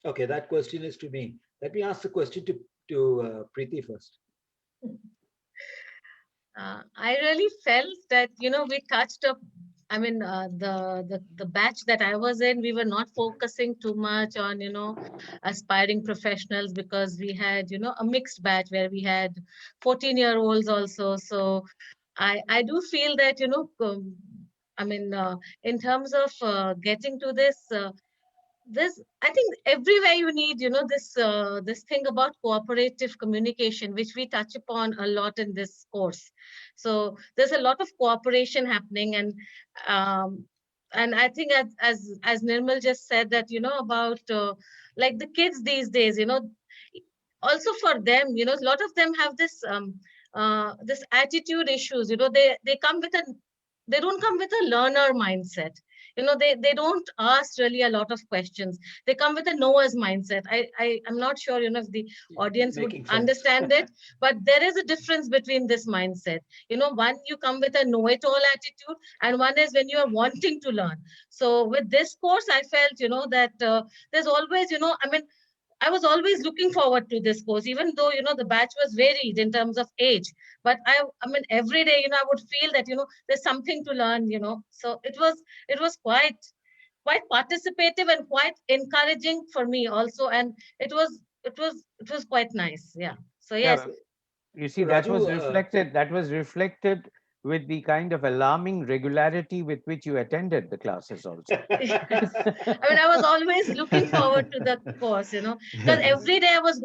Okay, that question is to me. Let me ask the question to Preeti first. I really felt that we touched up. I mean, the batch that I was in, we were not focusing too much on aspiring professionals because we had a mixed batch where we had 14-year-olds also. So I do feel that I mean, in terms of getting to this, I think everywhere you need this thing about cooperative communication, which we touch upon a lot in this course. So there's a lot of cooperation happening, um, and I think as Nirmal just said that about like the kids these days, also for them, a lot of them have this attitude issues. They don't come with a learner mindset. they don't ask really a lot of questions. They come with a knowers mindset. I'm not sure, if the audience would Making sense. understand it, but there is a difference between this mindset. One, you come with a know-it-all attitude, and one is when you are wanting to learn. So with this course, I felt, that there's always, I was always looking forward to this course, even though, the batch was varied in terms of age. But I mean, every day, I would feel that, there's something to learn, So it was quite participative and quite encouraging for me also. And it was quite nice. Yeah. So Yeah, yes. you see, Raju, that was reflected with the kind of alarming regularity with which you attended the classes also. Yes. I mean, I was always looking forward to the course, because every day I was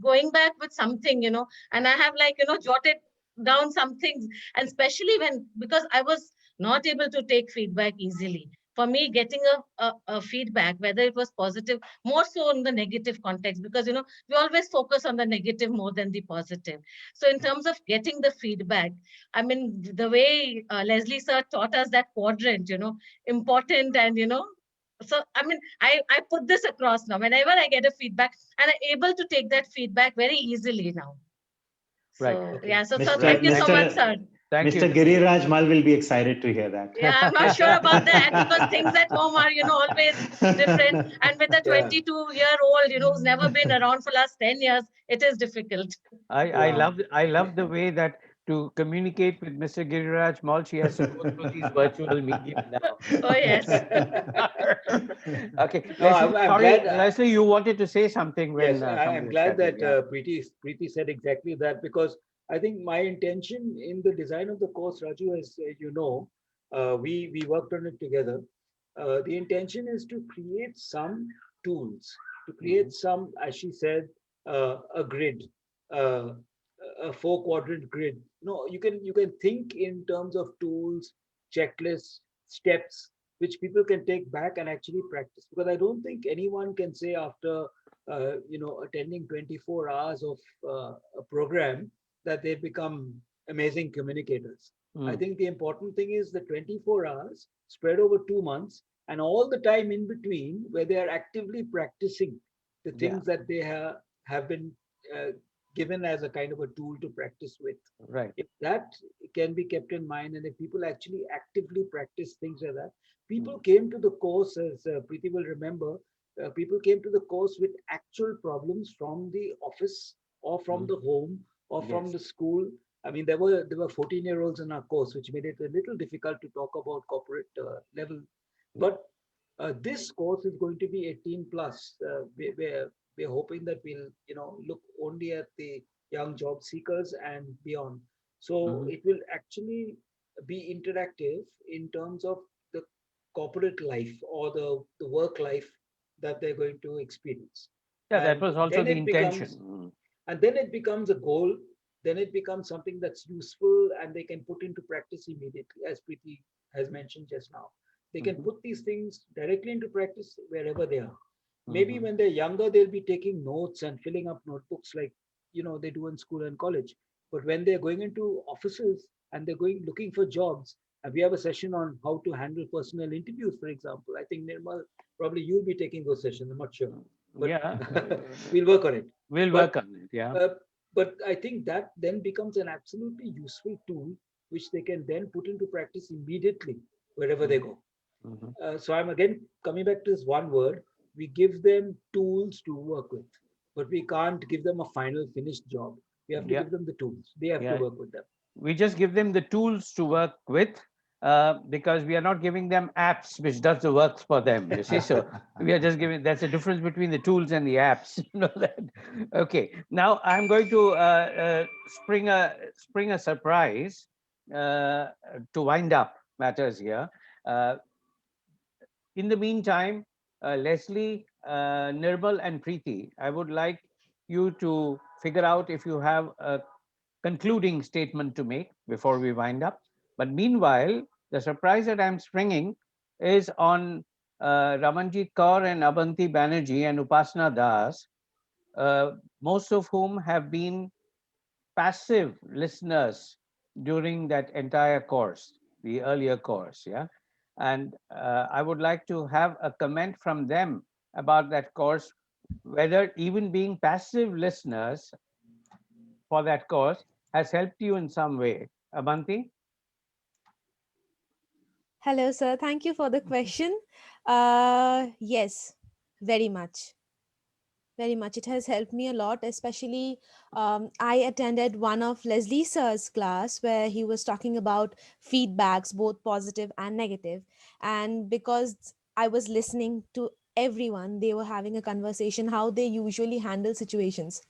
going back with something, and I have like, jotted down some things, and especially because I was not able to take feedback easily. For me, getting a feedback, whether it was positive, more so in the negative context, because, we always focus on the negative more than the positive. So in terms of getting the feedback, I mean, the way Leslie sir taught us that quadrant, important, and so I mean, I put this across now whenever I get a feedback, and I'm able to take that feedback very easily now. Right. So Okay. yeah, so Right. thank you so Thank you. much, sir. Thank Mr. you. Giriraj Mal will be excited to hear that. Yeah, I'm not sure about that, because things at home are, always different, and with a Yeah. 22-year-old, who's never been around for last 10 years, it is difficult. Yeah. I love the way that to communicate with Mr. Giriraj Mal, she has to go through these virtual medium now. Oh yes. Okay, No, I'm sorry, glad. Leslie, you wanted to say something when Yes, I'm somebody was glad chatting. that Yeah. Preeti said exactly that, because I think my intention in the design of the course, Raju, as you know, we worked on it together. The intention is to create some tools, to create some, as she said, a grid, uh, a four-quadrant grid. No, you can think in terms of tools, checklists, steps, which people can take back and actually practice. Because I don't think anyone can say after attending 24 hours of a program that they become amazing communicators. I Mm. think the important thing is the 24 hours spread over 2 months, and all the time in between where they are actively practicing the Yeah. things that they have been uh, given as a kind of a tool to practice with. Right. If that can be kept in mind, and if people actually actively practice things like that, people Mm. came to the course, as Preeti will remember, people came to the course with actual problems from the office or from Mm. the home or from Yes. the school. I mean, there were 14-year-olds in our course, which made it a little difficult to talk about corporate level. Yeah. But this course is going to be 18 plus. We're hoping that we'll look only at the young job seekers and beyond. So Mhm. it will actually be interactive in terms of the corporate life or the work life that they're going to experience. Yeah, that And was also then the it intention. becomes Mm. and then it becomes a goal. Then it becomes something that's useful and they can put into practice immediately, as Preeti has mentioned just now. They can Mhm. put these things directly into practice wherever they are. Maybe Mhm. when they're younger, they'll be taking notes and filling up notebooks like they do in school and college. But when they're going into offices and they're going looking for jobs, and we have a session on how to handle personal interviews, for example. I think Nirmal, probably you'll be taking those sessions. I'm not sure, but Yeah, we'll work on it. we'll But work on it. Yeah. uh, but I think that then becomes an absolutely useful tool which they can then put into practice immediately wherever they go. Mhm. So I'm again coming back to this one word. We give them tools to work with, but we can't give them a final finished job. We have to Yeah. give them the tools. They have to Yeah. work with them. We just give them the tools to work with, because we are not giving them apps which does the work for them. You see, so we are just giving. That's the difference between the tools and the apps. You know that. Okay. Now I'm going to spring a surprise to wind up matters here. Uh, in the meantime, Leslie, Nirmal, and Preeti, I would like you to figure out if you have a concluding statement to make before we wind up. But meanwhile, the surprise that I'm springing is on Ramanjit Kaur and Abanti Banerjee and Upasana Das, uh, most of whom have been passive listeners during that entire course, the earlier course. Yeah. And I would like to have a comment from them about that course, whether even being passive listeners for that course has helped you in some way. Abanti? Hello, sir. Thank you for the question. Yes, very much. Very much. It has helped me a lot, especially I attended one of Leslie Sir's class where he was talking about feedbacks, both positive and negative. And because I was listening to everyone, they were having a conversation, how they usually handle situations.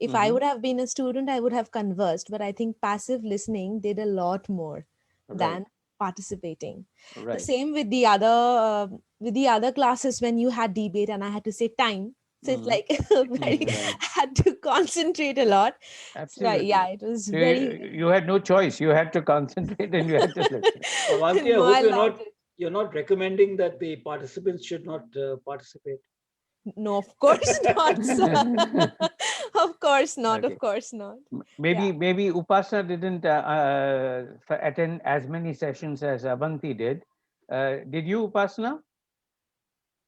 If I Mhm. would have been a student, I would have conversed, but I think passive listening did a lot more Right, than participating. The right. same with the other classes when you had debate and I had to say time. So it's Mhm. like very Right. I had to concentrate a lot. So yeah, Absolutely. it was So very you had no choice. You had to concentrate and you had to listen. Avanti, I no, hope I loved it. you're not recommending that the participants should not participate. No, of course not, sir. Of course not. Of Okay. course not. Yeah. Maybe Upasana didn't attend as many sessions as Avanti did. Did you, Upasana?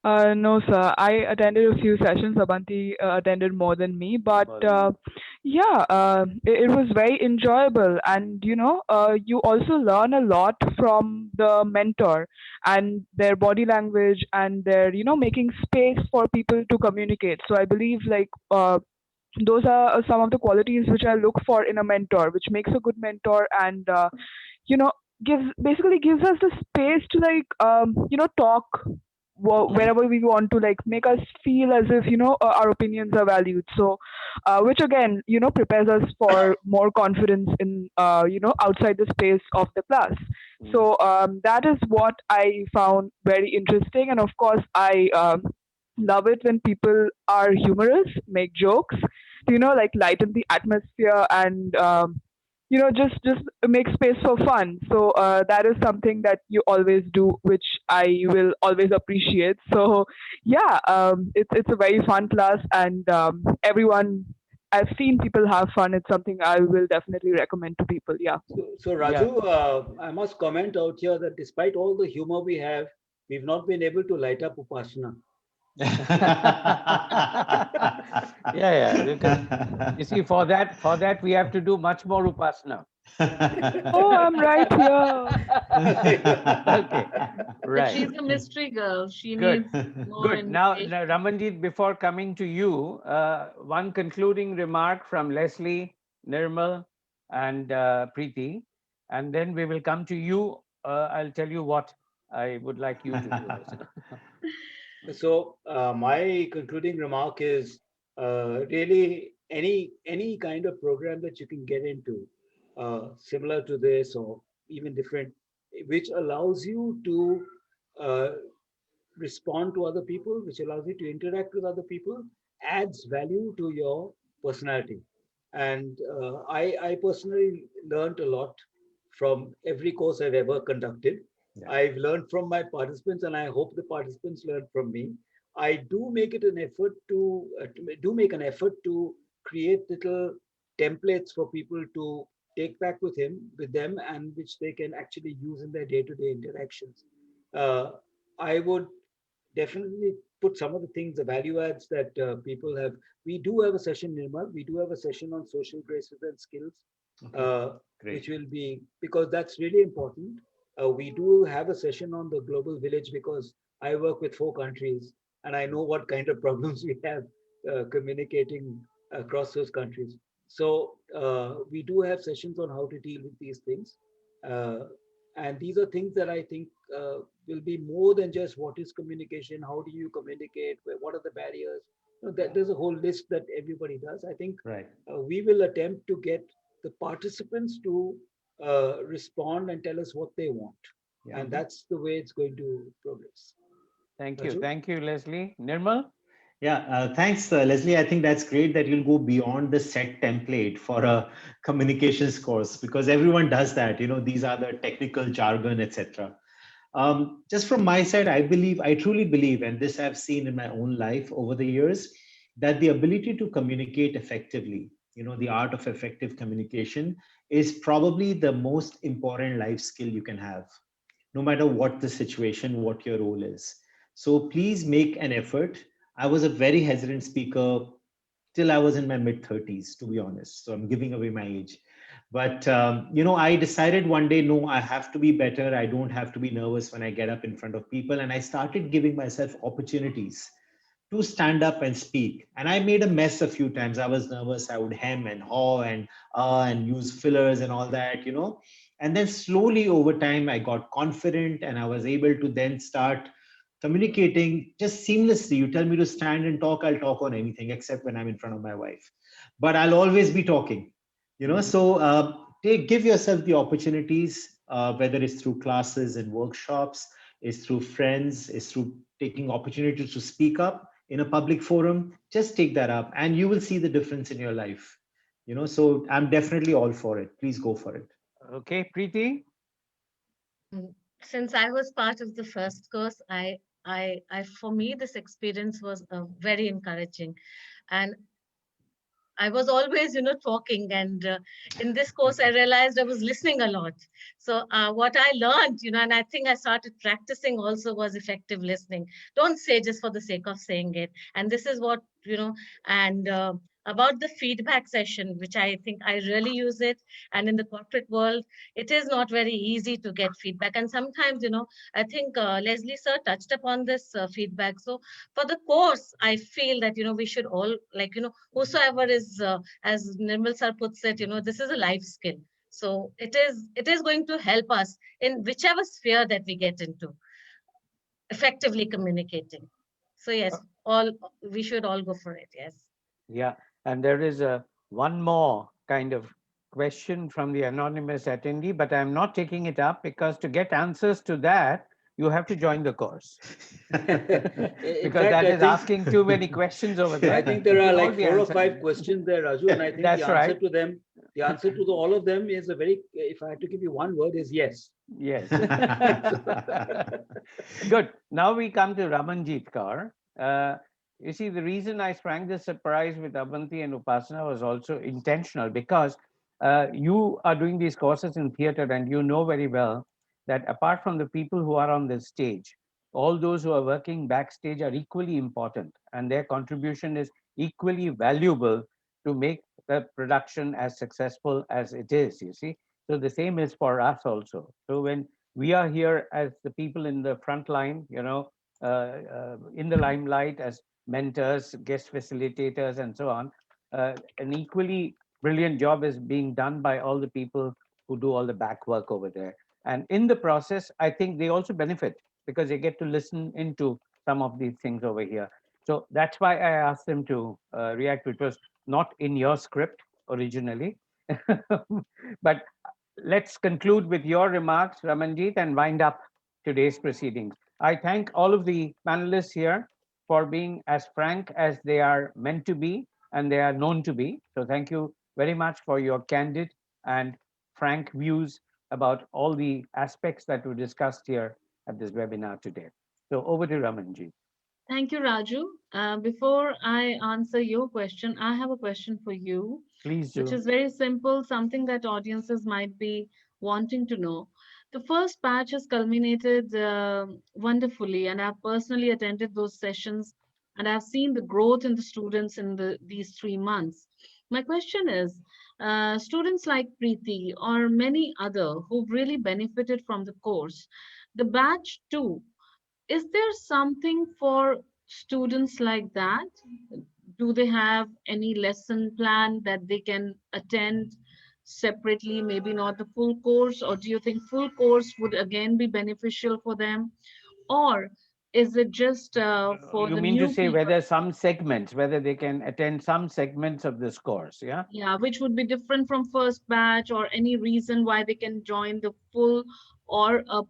No, sir. I attended a few sessions. Abanti attended more than me, but More than me. yeah, it was very enjoyable. And you also learn a lot from the mentor and their body language and their, making space for people to communicate. So I believe like those are some of the qualities which I look for in a mentor, which makes a good mentor and you know gives us the space to like talk Mhm. wherever we want to, like make us feel as if our opinions are valued. So which again prepares us for more confidence in outside the space of the class. Mhm. So that is what I found very interesting, and of course I love it when people are humorous, make jokes, like lighten the atmosphere and just make space for fun. So that is something that you always do, which I will always appreciate. So yeah, it's a very fun class, and everyone, I've seen people have fun. It's something I will definitely recommend to people. Yeah. So Yeah. Raju, I must comment out here that despite all the humor we have, we've not been able to light up Upasana. Yeah, yeah. Because you see, for that we have to do much more Upasana. Oh, I'm right here. Okay, But right. she's a mystery girl. She Good, needs more good. Now, invitation. Ramanjit, before coming to you, one concluding remark from Leslie, Nirmal, and Preeti, and then we will come to you. I'll tell you what I would like you to do also. So my concluding remark is really any kind of program that you can get into, similar to this or even different, which allows you to uh, respond to other people, which allows you to interact with other people, adds value to your personality. And I personally learned a lot from every course I've ever conducted. Yeah. I've learned from my participants, and I hope the participants learn from me. I do make it an effort to make an effort to create little templates for people to take back with them, and which they can actually use in their day-to-day interactions. Uh, I would definitely put some of the things, the value adds that people have. We do have a session, Nirmal. We do have a session on social graces and skills, Okay, uh, which great. will be because that's really important. We do have a session on the global village because I work with 4 countries and I know what kind of problems we have communicating across those countries. So we do have sessions on how to deal with these things. Uh, and these are things that I think will be more than just what is communication, how do you communicate, what are the barriers. There's a whole list that everybody does. I think Right. we will attempt to get the participants to respond and tell us what they want. Yeah. And that's the way it's going to progress. Thank you. Raju? Thank you, Leslie. Nirmal? Yeah, thanks, Leslie. I think that's great that you'll go beyond the set template for a communications course because everyone does that. You know, these are the technical jargon, etc. Just from my side, I truly believe, and this I've seen in my own life over the years, that the ability to communicate effectively, the art of effective communication is probably the most important life skill you can have. no matter what the situation, what your role is. So please make an effort. I was a very hesitant speaker till I was in my mid 30s, to be honest. So I'm giving away my age. But, I decided one day, no, I have to be better. I don't have to be nervous when I get up in front of people. And I started giving myself opportunities to stand up and speak. And I made a mess a few times. I was nervous. I would hem and haw and use fillers and all that. And then slowly over time, I got confident and I was able to then start communicating just seamlessly. You tell me to stand and talk, I'll talk on anything except when I'm in front of my wife. But I'll always be talking. So give yourself the opportunities, whether it's through classes and workshops, it's through friends, it's through taking opportunities to speak up in a public forum. Just take that up and you will see the difference in your life. So I'm definitely all for it. Please go for it. Okay, Preeti? Since I was part of the first course, for me, this experience was very encouraging, and I was always, talking. And in this course, I realized I was listening a lot. So what I learned, and I think I started practicing also, was effective listening. Don't say just for the sake of saying it. And this is what, and about the feedback session, which I think I really use it. And in the corporate world, it is not very easy to get feedback. And sometimes, I think Leslie sir touched upon this feedback. So for the course, I feel that, we should all, like, whosoever is, as Nirmal sir puts it, this is a life skill. So it is going to help us in whichever sphere that we get into, effectively communicating. So yes, all we should all go for it. Yes. Yeah, and there is one more kind of question from the anonymous attendee, but I'm not taking it up because to get answers to that, you have to join the course. Because fact, that I is think- asking too many questions over there. I think there are All like the 4 or answers. 5 questions there, Raju, and I think That's the answer right. to them, the answer to all of them is a very, if I had to give you one word, is yes. Yes. Good. Now we come to Ramanjeet Kaur. You see, the reason I sprang this surprise with Avanti and Upasana was also intentional because you are doing these courses in theater and you know very well that apart from the people who are on the stage, all those who are working backstage are equally important and their contribution is equally valuable to make the production as successful as it is, you see. So the same is for us also. So when we are here as the people in the front line, in the limelight as mentors, guest facilitators, and so on, an equally brilliant job is being done by all the people who do all the back work over there. And in the process, I think they also benefit because they get to listen into some of these things over here. So that's why I asked them to react, which was not in your script originally. But let's conclude with your remarks, Ramanjeet, and wind up today's proceedings. I thank all of the panelists here for being as frank as they are meant to be and they are known to be. So thank you very much for your candid and frank views about all the aspects that were discussed here at this webinar today. So over to Ramanjeet. Thank you, Raju. Before I answer your question, I have a question for you, Please which do. is very simple, something that audiences might be wanting to know. The first batch has culminated wonderfully, and I've personally attended those sessions, and I've seen the growth in the students in these 3 months. My question is, students like Preeti or many other who've really benefited from the course, the batch two, is there something for students like that? Do they have any lesson plan that they can attend separately, maybe not the full course, or do you think full course would again be beneficial for them? Or is it just for You the mean to new say people? whether some segments, whether they can attend some segments of this course, yeah? Yeah, which would be different from first batch, or any reason why they can join the full or a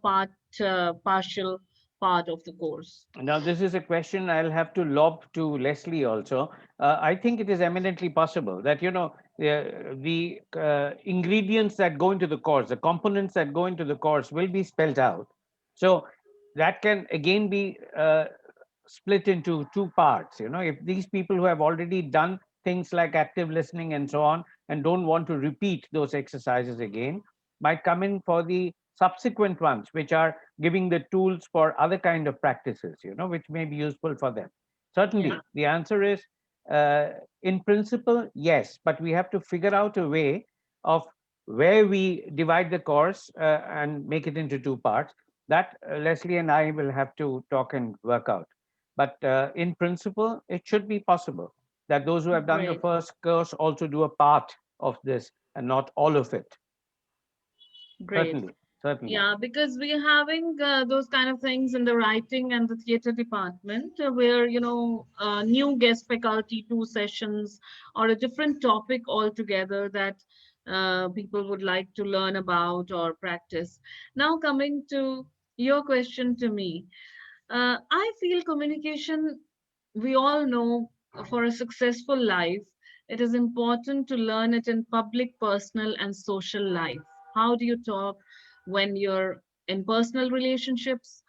partial part of the course? Now, this is a question I'll have to lob to Leslie also. I think it is eminently possible that, the ingredients that go into the course, the components that go into the course will be spelled out. So that can again be split into two parts. If these people who have already done things like active listening and so on and don't want to repeat those exercises again, might come in for the subsequent ones, which are giving the tools for other kind of practices, which may be useful for them. Certainly, Yeah. the answer is, in principle, yes, but we have to figure out a way of where we divide the course and make it into two parts. That Leslie and I will have to talk and work out. But in principle, it should be possible that those who have done the Great. first course also do a part of this and not all of it. Great. Certainly, certainly. Yeah, because we are having those kind of things in the writing and the theater department where, new guest faculty, 2 sessions, or a different topic altogether that people would like to learn about or practice. Now, coming to your question to me, I feel communication, we all know for a successful life, it is important to learn it in public, personal, and social life. How do you talk when you're in personal relationships?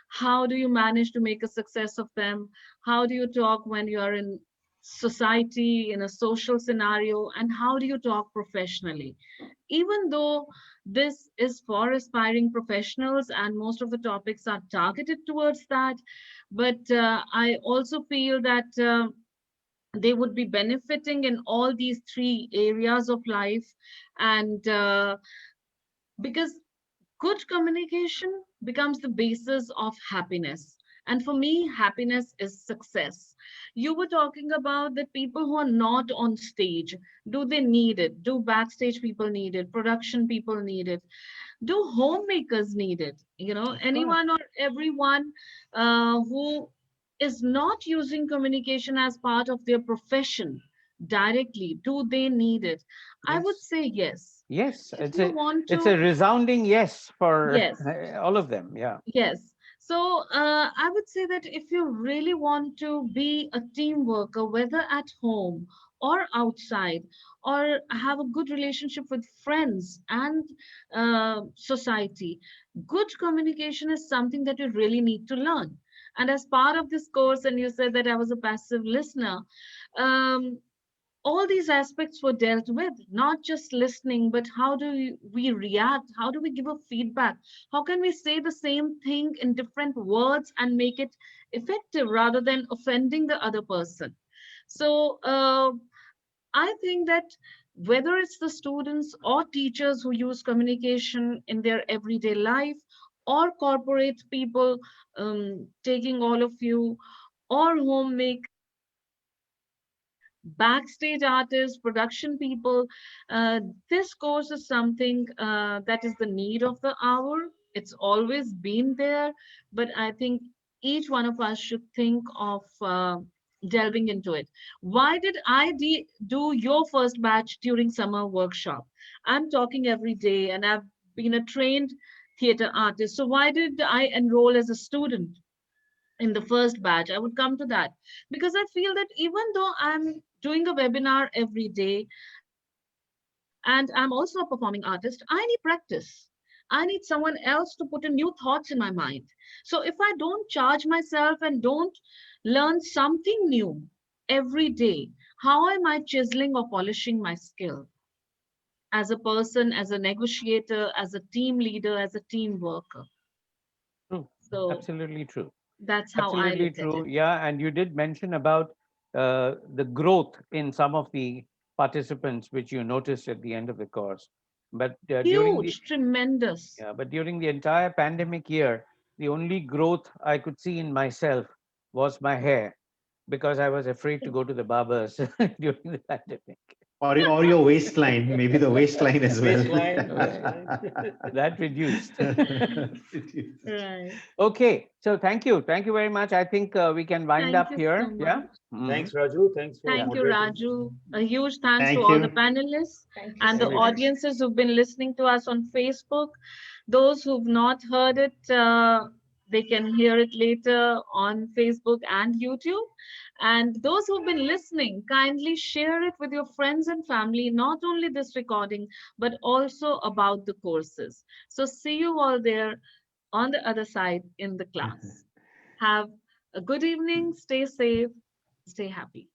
How do you manage to make a success of them? How do you talk when you are in society, in a social scenario? And how do you talk professionally? Even though this is for aspiring professionals and most of the topics are targeted towards that, but I also feel that they would be benefiting in all these 3 areas of life. And because good communication becomes the basis of happiness. And for me, happiness is success. You were talking about the people who are not on stage. Do they need it? Do backstage people need it? Production people need it? Do homemakers need it? Anyone or everyone who is not using communication as part of their profession directly, do they need it? I would Yes. say yes. Yes, If you want it's a to, resounding yes for yes. all of them. Yeah. Yes. So I would say that if you really want to be a team worker, whether at home or outside, or have a good relationship with friends and society, good communication is something that you really need to learn. And as part of this course, and you said that I was a passive listener, um, all these aspects were dealt with, not just listening, but how do we react? How do we give a feedback? How can we say the same thing in different words and make it effective rather than offending the other person? So I think that whether it's the students or teachers who use communication in their everyday life, or corporate people taking all of you, or homemakers, backstage artists, production people. This course is something that is the need of the hour. It's always been there, but I think each one of us should think of delving into it. Why did I do your first batch during summer workshop? I'm talking every day and I've been a trained theater artist. So why did I enroll as a student in the first batch? I would come to that because I feel that even though I'm doing a webinar every day and I'm also a performing artist, I need practice. I need someone else to put in new thoughts in my mind. So if I don't charge myself and don't learn something new every day, how am I chiseling or polishing my skill as a person, as a negotiator, as a team leader, as a team worker? True. So Absolutely true. that's how I Absolutely look at true. it. Yeah, and you did mention about the growth in some of the participants, which you noticed at the end of the course. But Huge, tremendous. during the entire pandemic year, the only growth I could see in myself was my hair, because I was afraid to go to the barbers during the pandemic. Or your waistline, maybe the waistline as well. Waistline. That reduced. Right. Okay, so thank you very much. I think we can wind Thank up you here. so Yeah. much. Mhm. Thanks, Raju. Thanks for Thank you, moderating. Raju. A huge thanks Thank to all you. the panelists Thank you and the so Very much. nice. audiences who've been listening to us on Facebook. Those who've not heard it, they can hear it later on Facebook and YouTube. And those who've been listening, kindly share it with your friends and family, not only this recording, but also about the courses. So see you all there on the other side in the class. Have a good evening, stay safe, stay happy.